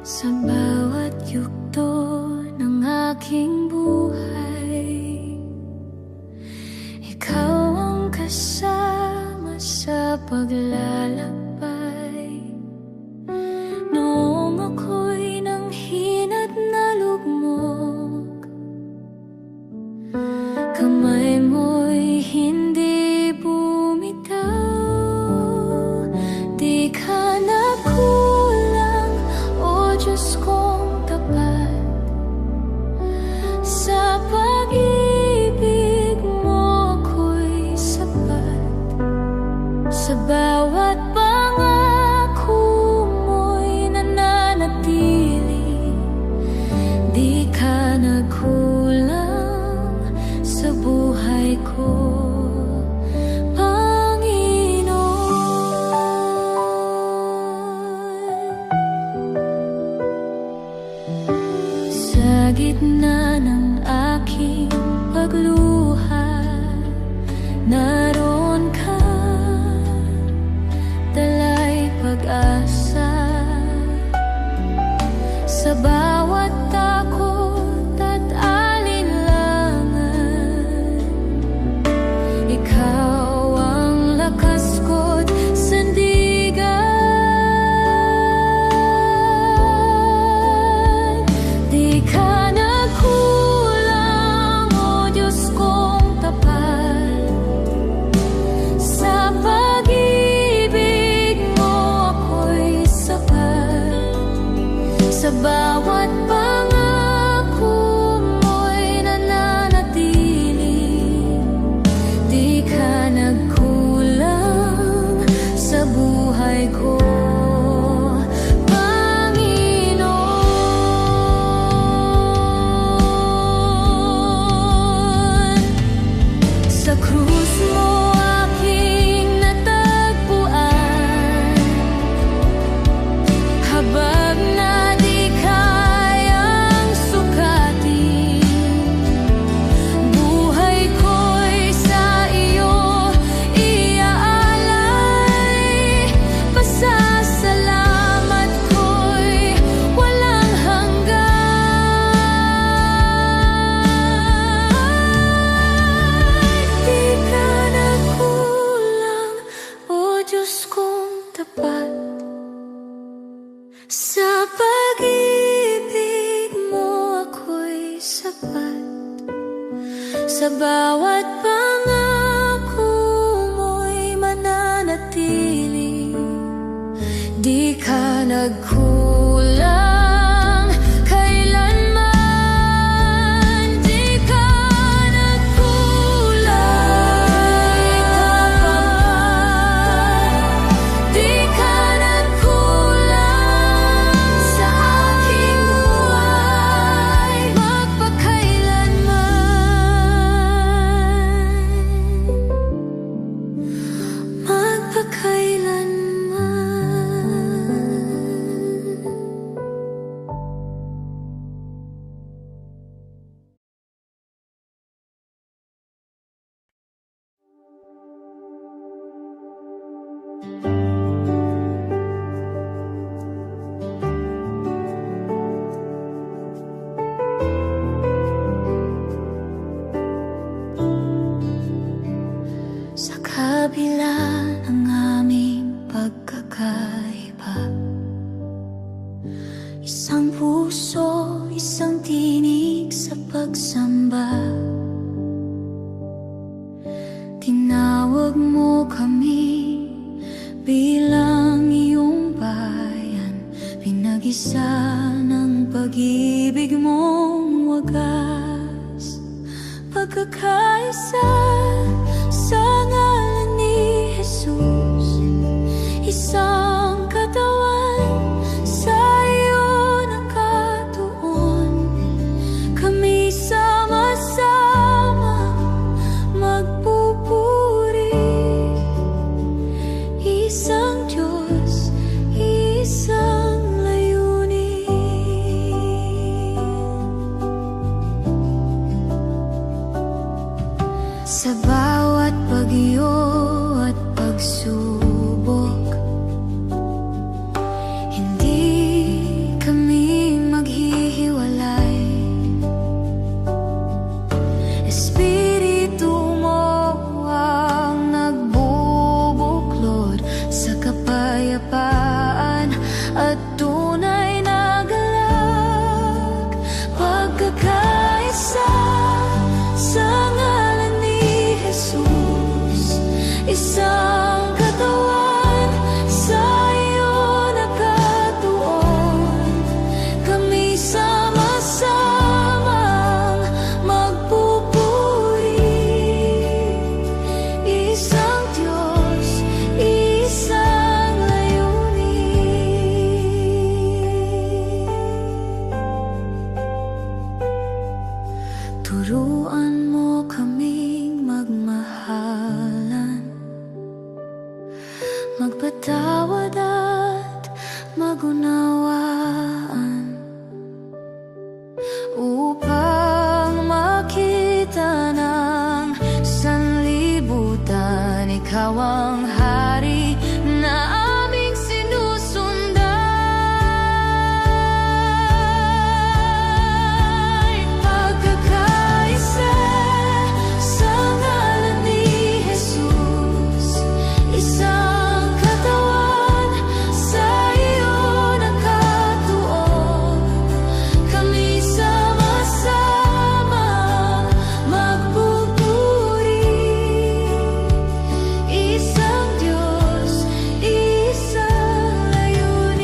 Sa bawat yugto ng aking buhay, paglalakbay. Noong ako'y nanghinat na lugmok, kamay mo'y hindi bumitaw. Di ka nagkulang, o Diyos kong tapat, sa pag-ibig mo ako'y sapat. Sa bawat pangako mo'y nananatili. Di ka nagkulang sa buhay ko, Panginoon. Sa gitna ng aking pagluha, naroon ka, dalay pag-asa. Sa bawat takot at alinlangan, ikaw ang lakas ko't sandigan. Di ka nagkulang, o Diyos kong tapat, sa pag-ibig mo ako'y sapat. Sa bawat pangako mo'y nananatili. Di ka nagkulang sa buhay ko, Panginoon. Sa krus mo aking natagpuan, habag na di kayang sukatin. Buhay ko'y sa iyo iaalay. Pasasalamat ko'y walang hanggan. Di ka nagkulang, o Diyos kong tapat, sa pag-ibig mo ako'y sapat. Sa bawat pangako mo'y mananatili. Di ka nagkulang kailanman. Di ka nagkulang. Di ka nagkulang sa aking buhay, magpakailanman. Magpakailanman. Sa kabila ng aming pagkakaiba, isang puso, isang tinig sa pagsamba. Tinawag mo kami bilang iyong bayan, pinag-isa ng pag-ibig mong wagas. Pagkakaisa sa ngalan ni Jesus, isang katawan, sa iyo nakatuon. Kami sama-sama magpupuri, isang Diyos, isang layunin. Sa isang katawan, sa iyo nakatuon. Kami sama-samang magpupuri. Isang Diyos, isang layunin. Turuan mo kaming magmahalan, magpatawad at magunawaan, upang makita ng sanlibutan ikaw ang hari na aming sinusundan. Pagkakaisa sa ngalan ni Jesus, isang katawan, sa iyo nakatuon. Kami sama-sama magpupuri. Isang Diyos, isang layunin.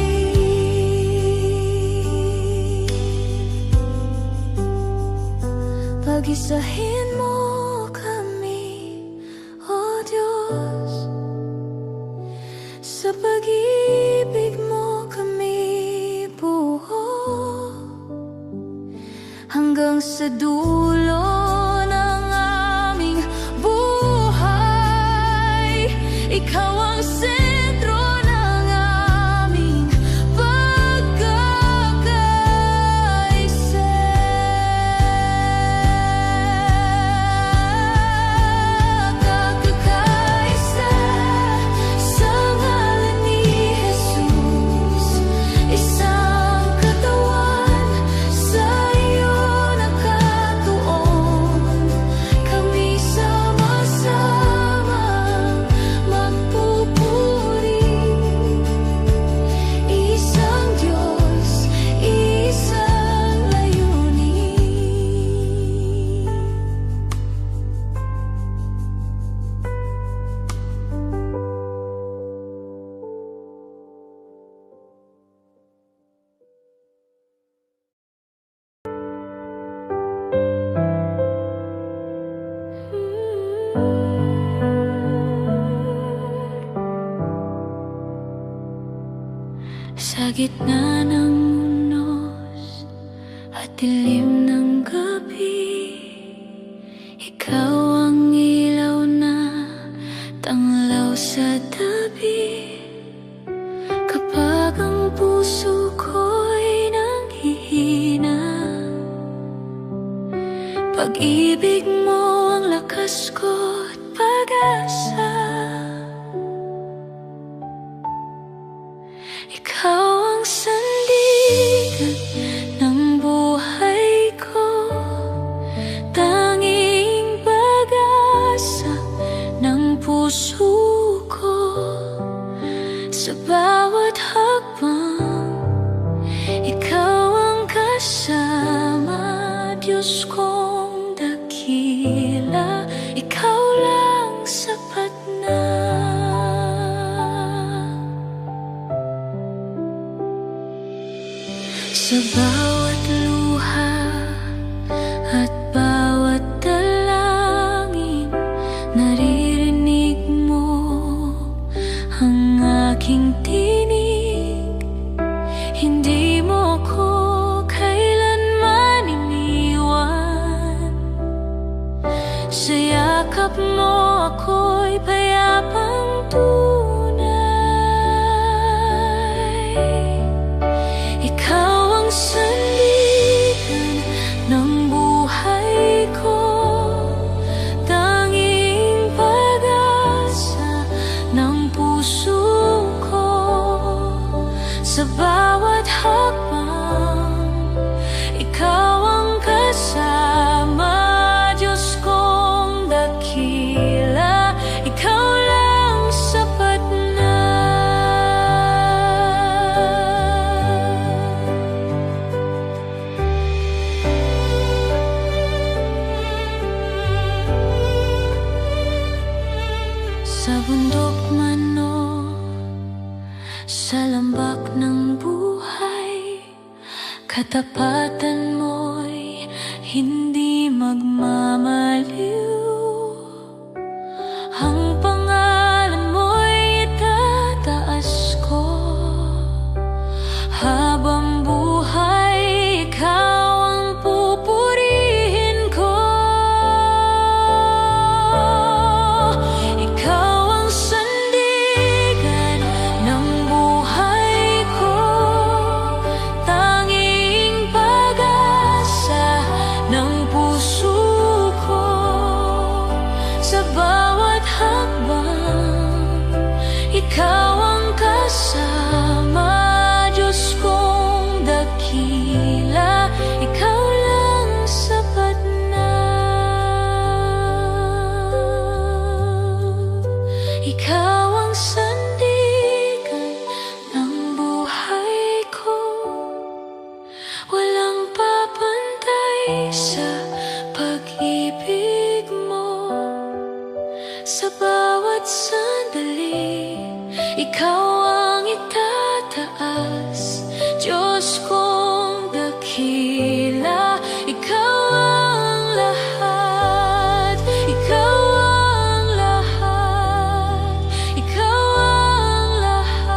Pag-isahin mo kami, O Diyos, sa pag-ibig mo kami buo, hanggang sa dulo ng aming buhay. Ikaw ang sentro ng aming pagkakaisa. Pagkakaisa sa ngalan ni Jesus, isang katawan, sa iyo nakatuon. Kami sama-sama magpupuri. Isang Diyos, isang layunin. Sa gitna ng unos at dilim ng gabi, ikaw ang ilaw na tanglaw sa tabi. Kapag ang puso ko'y nanghihina, pag-ibig mo ang lakas ko't pag-asa. Ikaw ang sandigan ng buhay ko, tanging pag-asa ng puso ko. Sa bawat hakbang, ikaw ang kasama. Diyos kong dakila, ikaw lang sapat na. Sa bawat luha at bawat dalangin, naririnig mo ang aking tinig. Hindi mo ko kailanman iniwan. Sa yakap mo ako'y payapang tunay. Ikaw ang sandigan ng buhay ko, tanging pag-asa ng puso ko. Sa bundok man o sa lambak ng buhay, katapatan mo'y hindi magmamaliw. Ang pangalan mo'y itataas ko habang buhay, ikaw ang pupurihin ko. Ikaw ang sandigan ng buhay ko, tanging pag-asa ng puso ko. Sa bawat hakbang, ikaw ang kasama. Diyos kong dakila, ikaw lang sapat na. Ikaw ang sandigan ng buhay ko, walang papantay sa pag-ibig mo. Sa bawat sandali, ikaw ang itataas. Diyos kong dakila, ikaw ang lahat. Ikaw ang lahat. Ikaw ang lahat.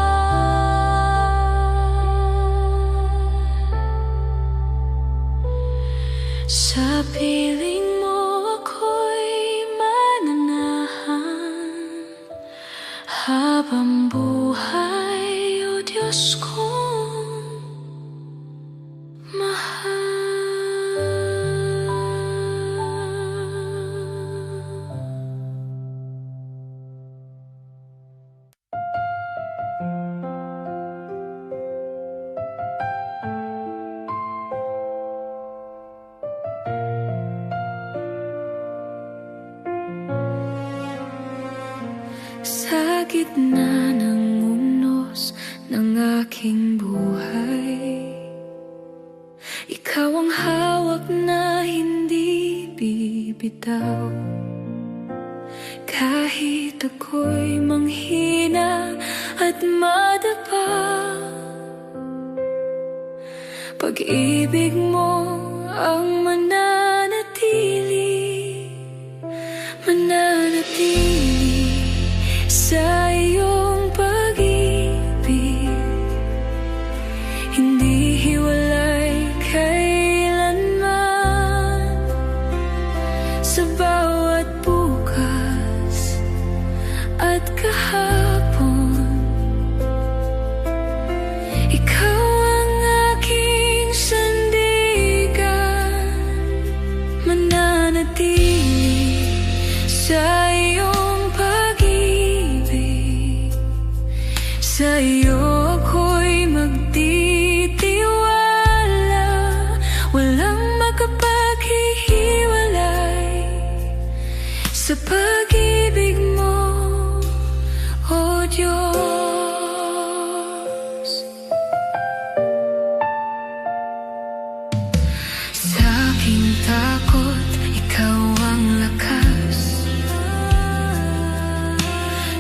Sa piling mo ako'y mananahan habang buhay, o Diyos kong mahal. Sa gitna ng unos ng aking buhay, ikaw ang hawak na hindi bibitaw. Kahit ako'y manghina at madapa, pag-ibig mo ang mananatili, mananatili. Sa iyong pag-ibig, hindi hiwalay kailanman. Sa bawat bukas at kahapon, ikaw ang aking sandigan, mananatili sa iyong pag-ibig. Sa iyo ako'y magtitiwala, walang makapaghihiwalay sa pag-ibig mo, o Diyos. Sa aking takot, ikaw ang lakas.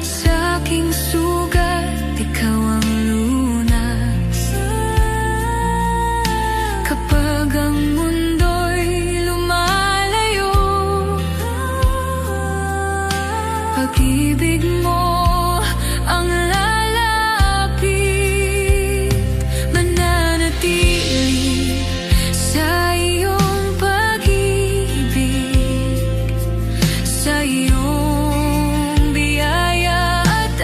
Sa aking sugat, ikaw ang lunas. Kapag ang mundo'y lumalayo, pag-ibig mo ang lalapit, mananatili sa iyong pag-ibig, sa iyong biyaya at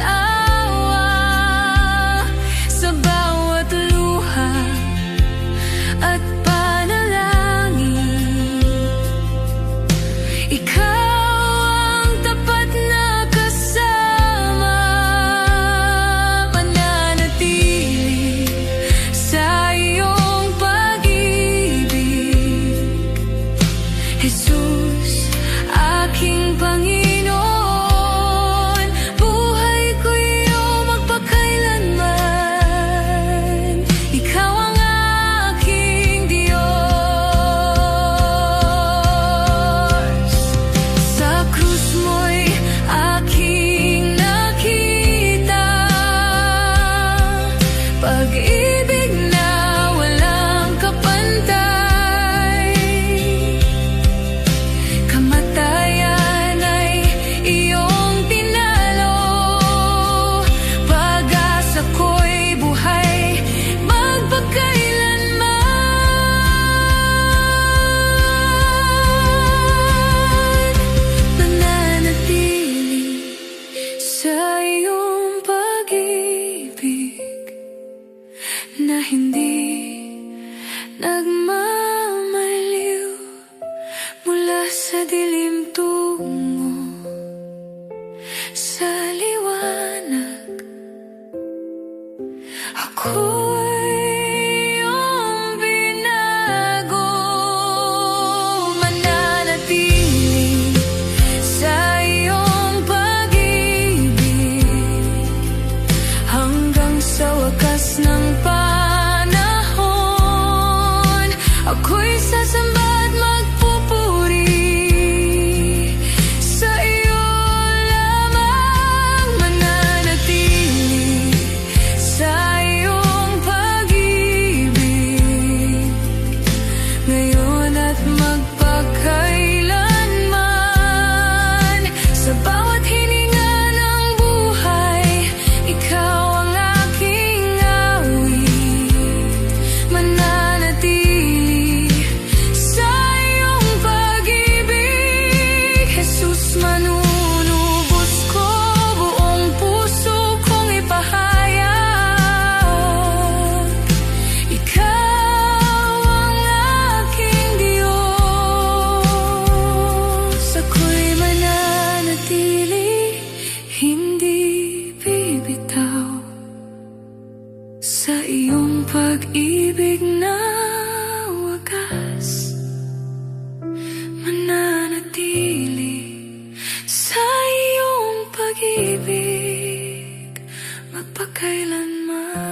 pag-ibig magpakailanman.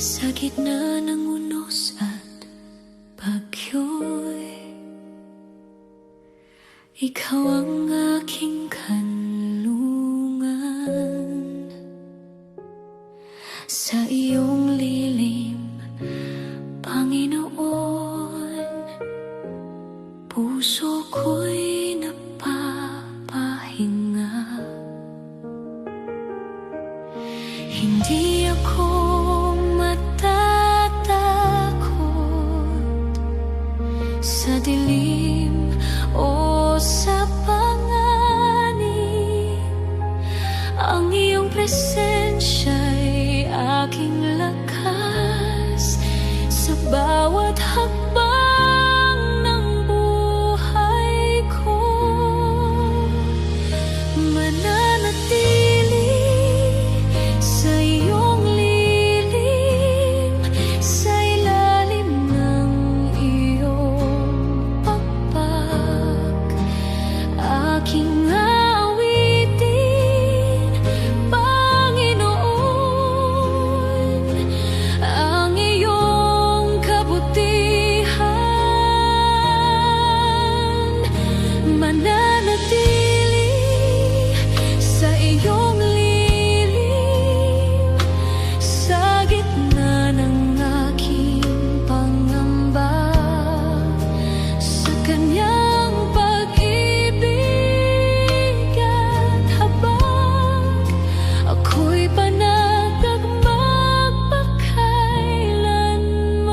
Sa gitna ng unos at bagyo'y ikaw ang aking kanlungan. Sa iyong lilim, Panginoon, puso ko'y napapahinga. Hindi ako sa dilim o sa panganib, ang iyong presensya'y aking lakas sa bawat hakbang ng buhay ko. Mananatili sa iyong lilim, sa ilalim ng aking awitin, Panginoon, ang iyong kabutihan. Mananatili sa iyong lilim, sa gitna ng aking pangamba, sa kanyang ako'y panatag magpakailanman.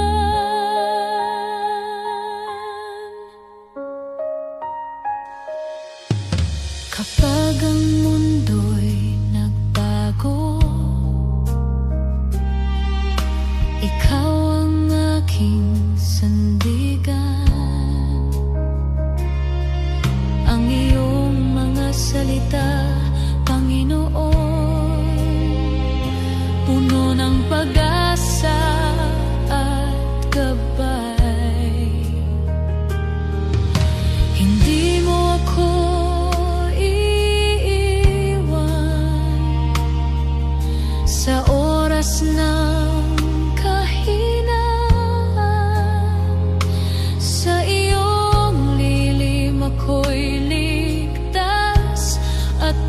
Kapag ang mundo'y nagbago, ikaw ang aking sandigan. Ang iyong mga salita, Panginoon, puno ng pag-asa at gabay. Hindi mo ako iiwan sa oras ng kahinaan. Sa iyong lilim ako'y ligtas at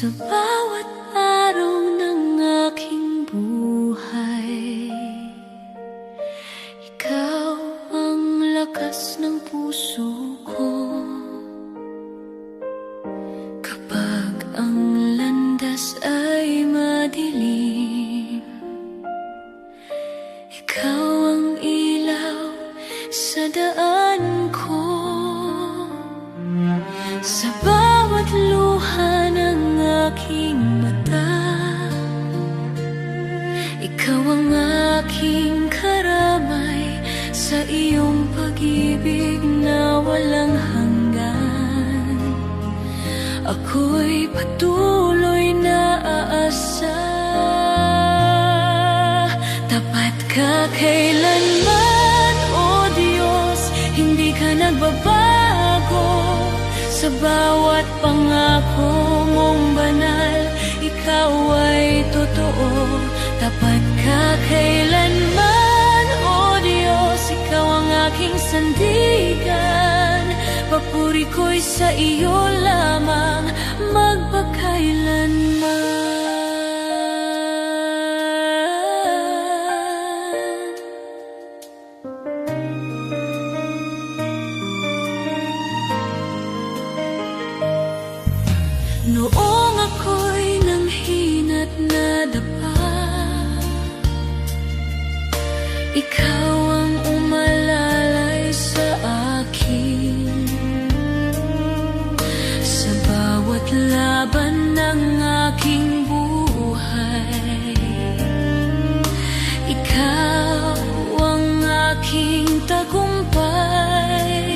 Sa bawat araw ng aking buhay, ikaw ang lakas ng puso ko. Kapag ang landas ay madilim, ikaw ang ilaw sa daan ko. Sa bawat luha ng aking mata, ikaw ang aking karamay sa iyong pag-ibig na walang hanggan. Ako'y patuloy na aasa, tapat ka kailanman, O Diyos, hindi ka nagbabago. Sa bawat pangako mong banal, ikaw ay totoo. Tapat ka kailanman, O Diyos, ikaw ang aking sandigan. Papuri ko'y sa iyo lamang, magpakailanman. Noong ako'y nanghina't nadapa, ikaw ang umalalay sa akin. Sa bawat laban ng aking buhay, ikaw ang aking tagumpay.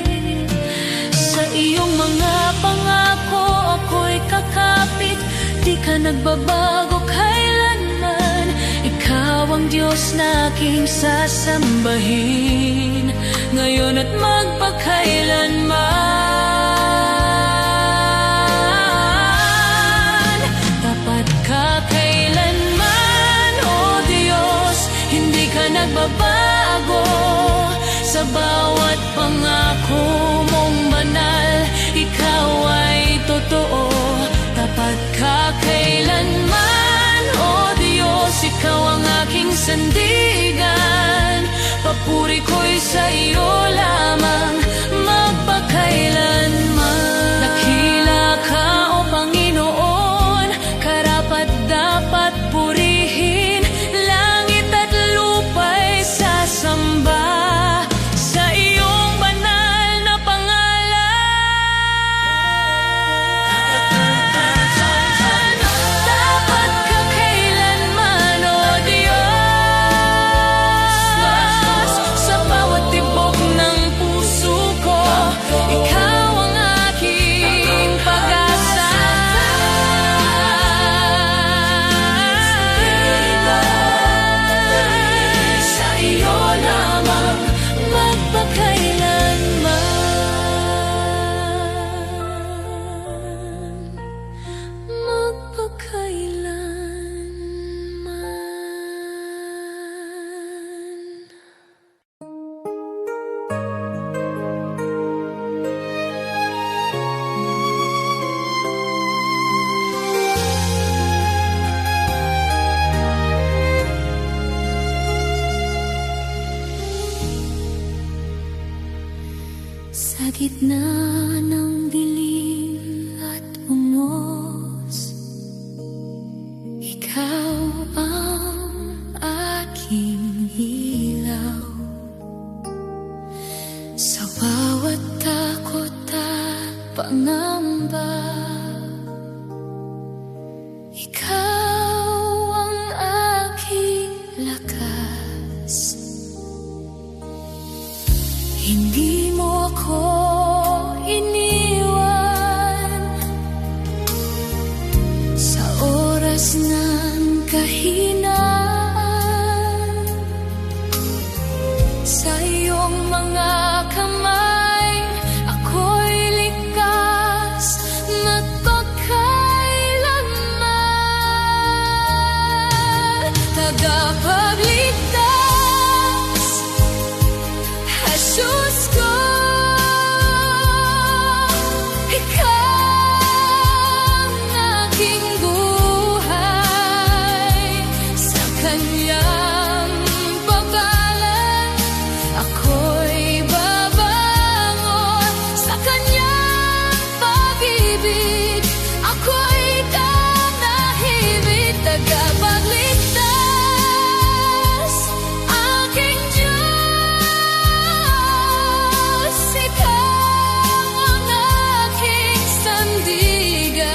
Sa iyong mga pangako ako'y kakapit, di ka nagbabago kailanman. Ikaw ang Diyos na aking sasambahin, ngayon at magpakailanman. Tapat ka kailanman, O Diyos, hindi ka nagbabago. Sa bawat pangako mong banal, ikaw ay totoo. Tapat ka kailanman, O Diyos, ikaw ang aking sandigan. Papuri ko'y sa iyo lamang, magpakailanman. Dakila ka, O Panginoon, karapat dapat purihin. Langit at lupa'y sasamba sa iyong banal na pangalan. Dapat ka kailanman, O Diyos, sa bawat tibok ng puso ko, ikaw ang aking pag-asa. Sa iyo lamang, magpakailanman. Magpakailanman. Sa gitna ng dilim at unos, ikaw ang aking ilaw. Sa bawat takot at pangamba, ikaw ang aking lakas. Hindi mo ako iniwan sa oras ng kahinaan. Sa iyong mga kamay ako'y likas, magpakailanman. Tagapagligtas, Jesus ko, ikaw ang aking kanyang paggalan, ako'y babangon sa kanyang pag-ibig. Ako'y tatahimik, tagapagligtas, aking Diyos. Ikaw ang aking sandigan,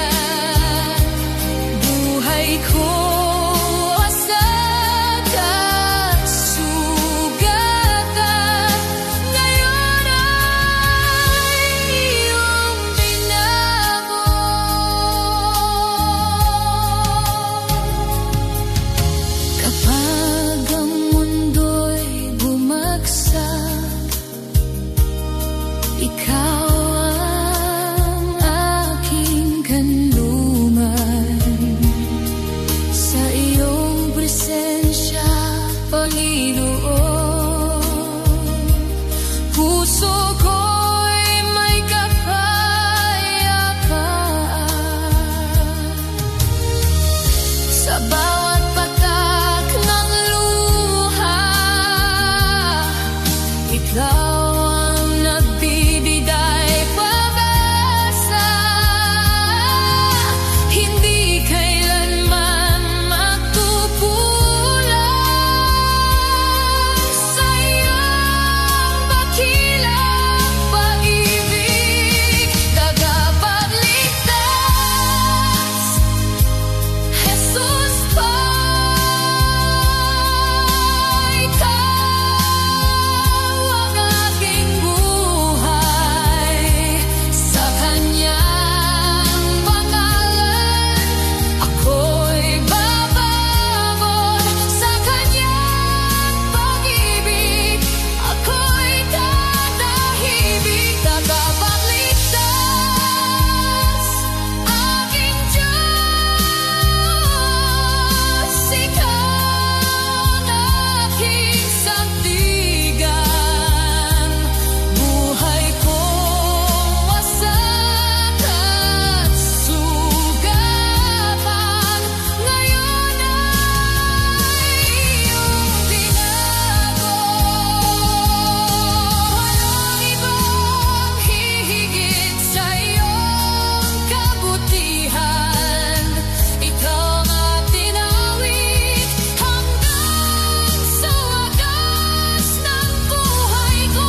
buhay ko wasak at sugatan. Ngayon ay iyong binago. Kapag ang mundo'y bumagsak, ikaw ang aking kanlungan. Sa iyong presensya, Panginoon, puso ko'y may kapayapaan. Sa bawat patak ng luha, ikaw ang nagbibigay pag-asa. Hindi kailanman magkukulang sa iyong dakilang pag-ibig, tagapagligtas. Jesus pa, ikaw ang aking buhay. Sa kanyang pangalan, ako'y babangon. Sa kanyang pag-ibig, ako'y tatahimik, tagapagligtas, aking Diyos. Ikaw ang aking sandigan, buhay ko wasak at sugatan. Ngayon ay iyong binago. Walang ibang hihigit sa iyong kabutihan. Ikaw ang tinawid hanggang sa wagas ng buhay ko.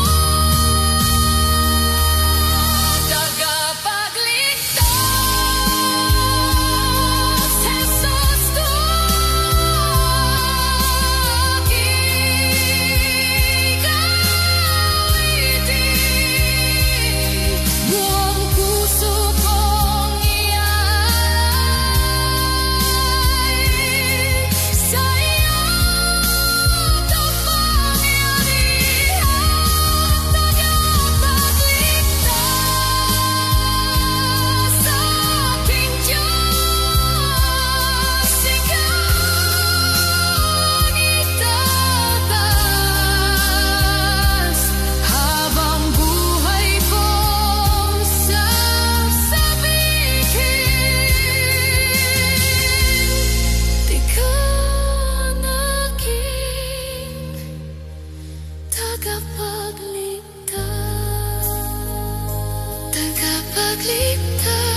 Tagapagligtas, Jesus to aking kaibigan. Buong puso kong ialay sa iyong kapangyarihan. Tagapagligtas, aking Diyos. Ikaw ang itataas habang buhay kong sasabihin. Ikaw ang aking tagapagligtas, tagapagligtas.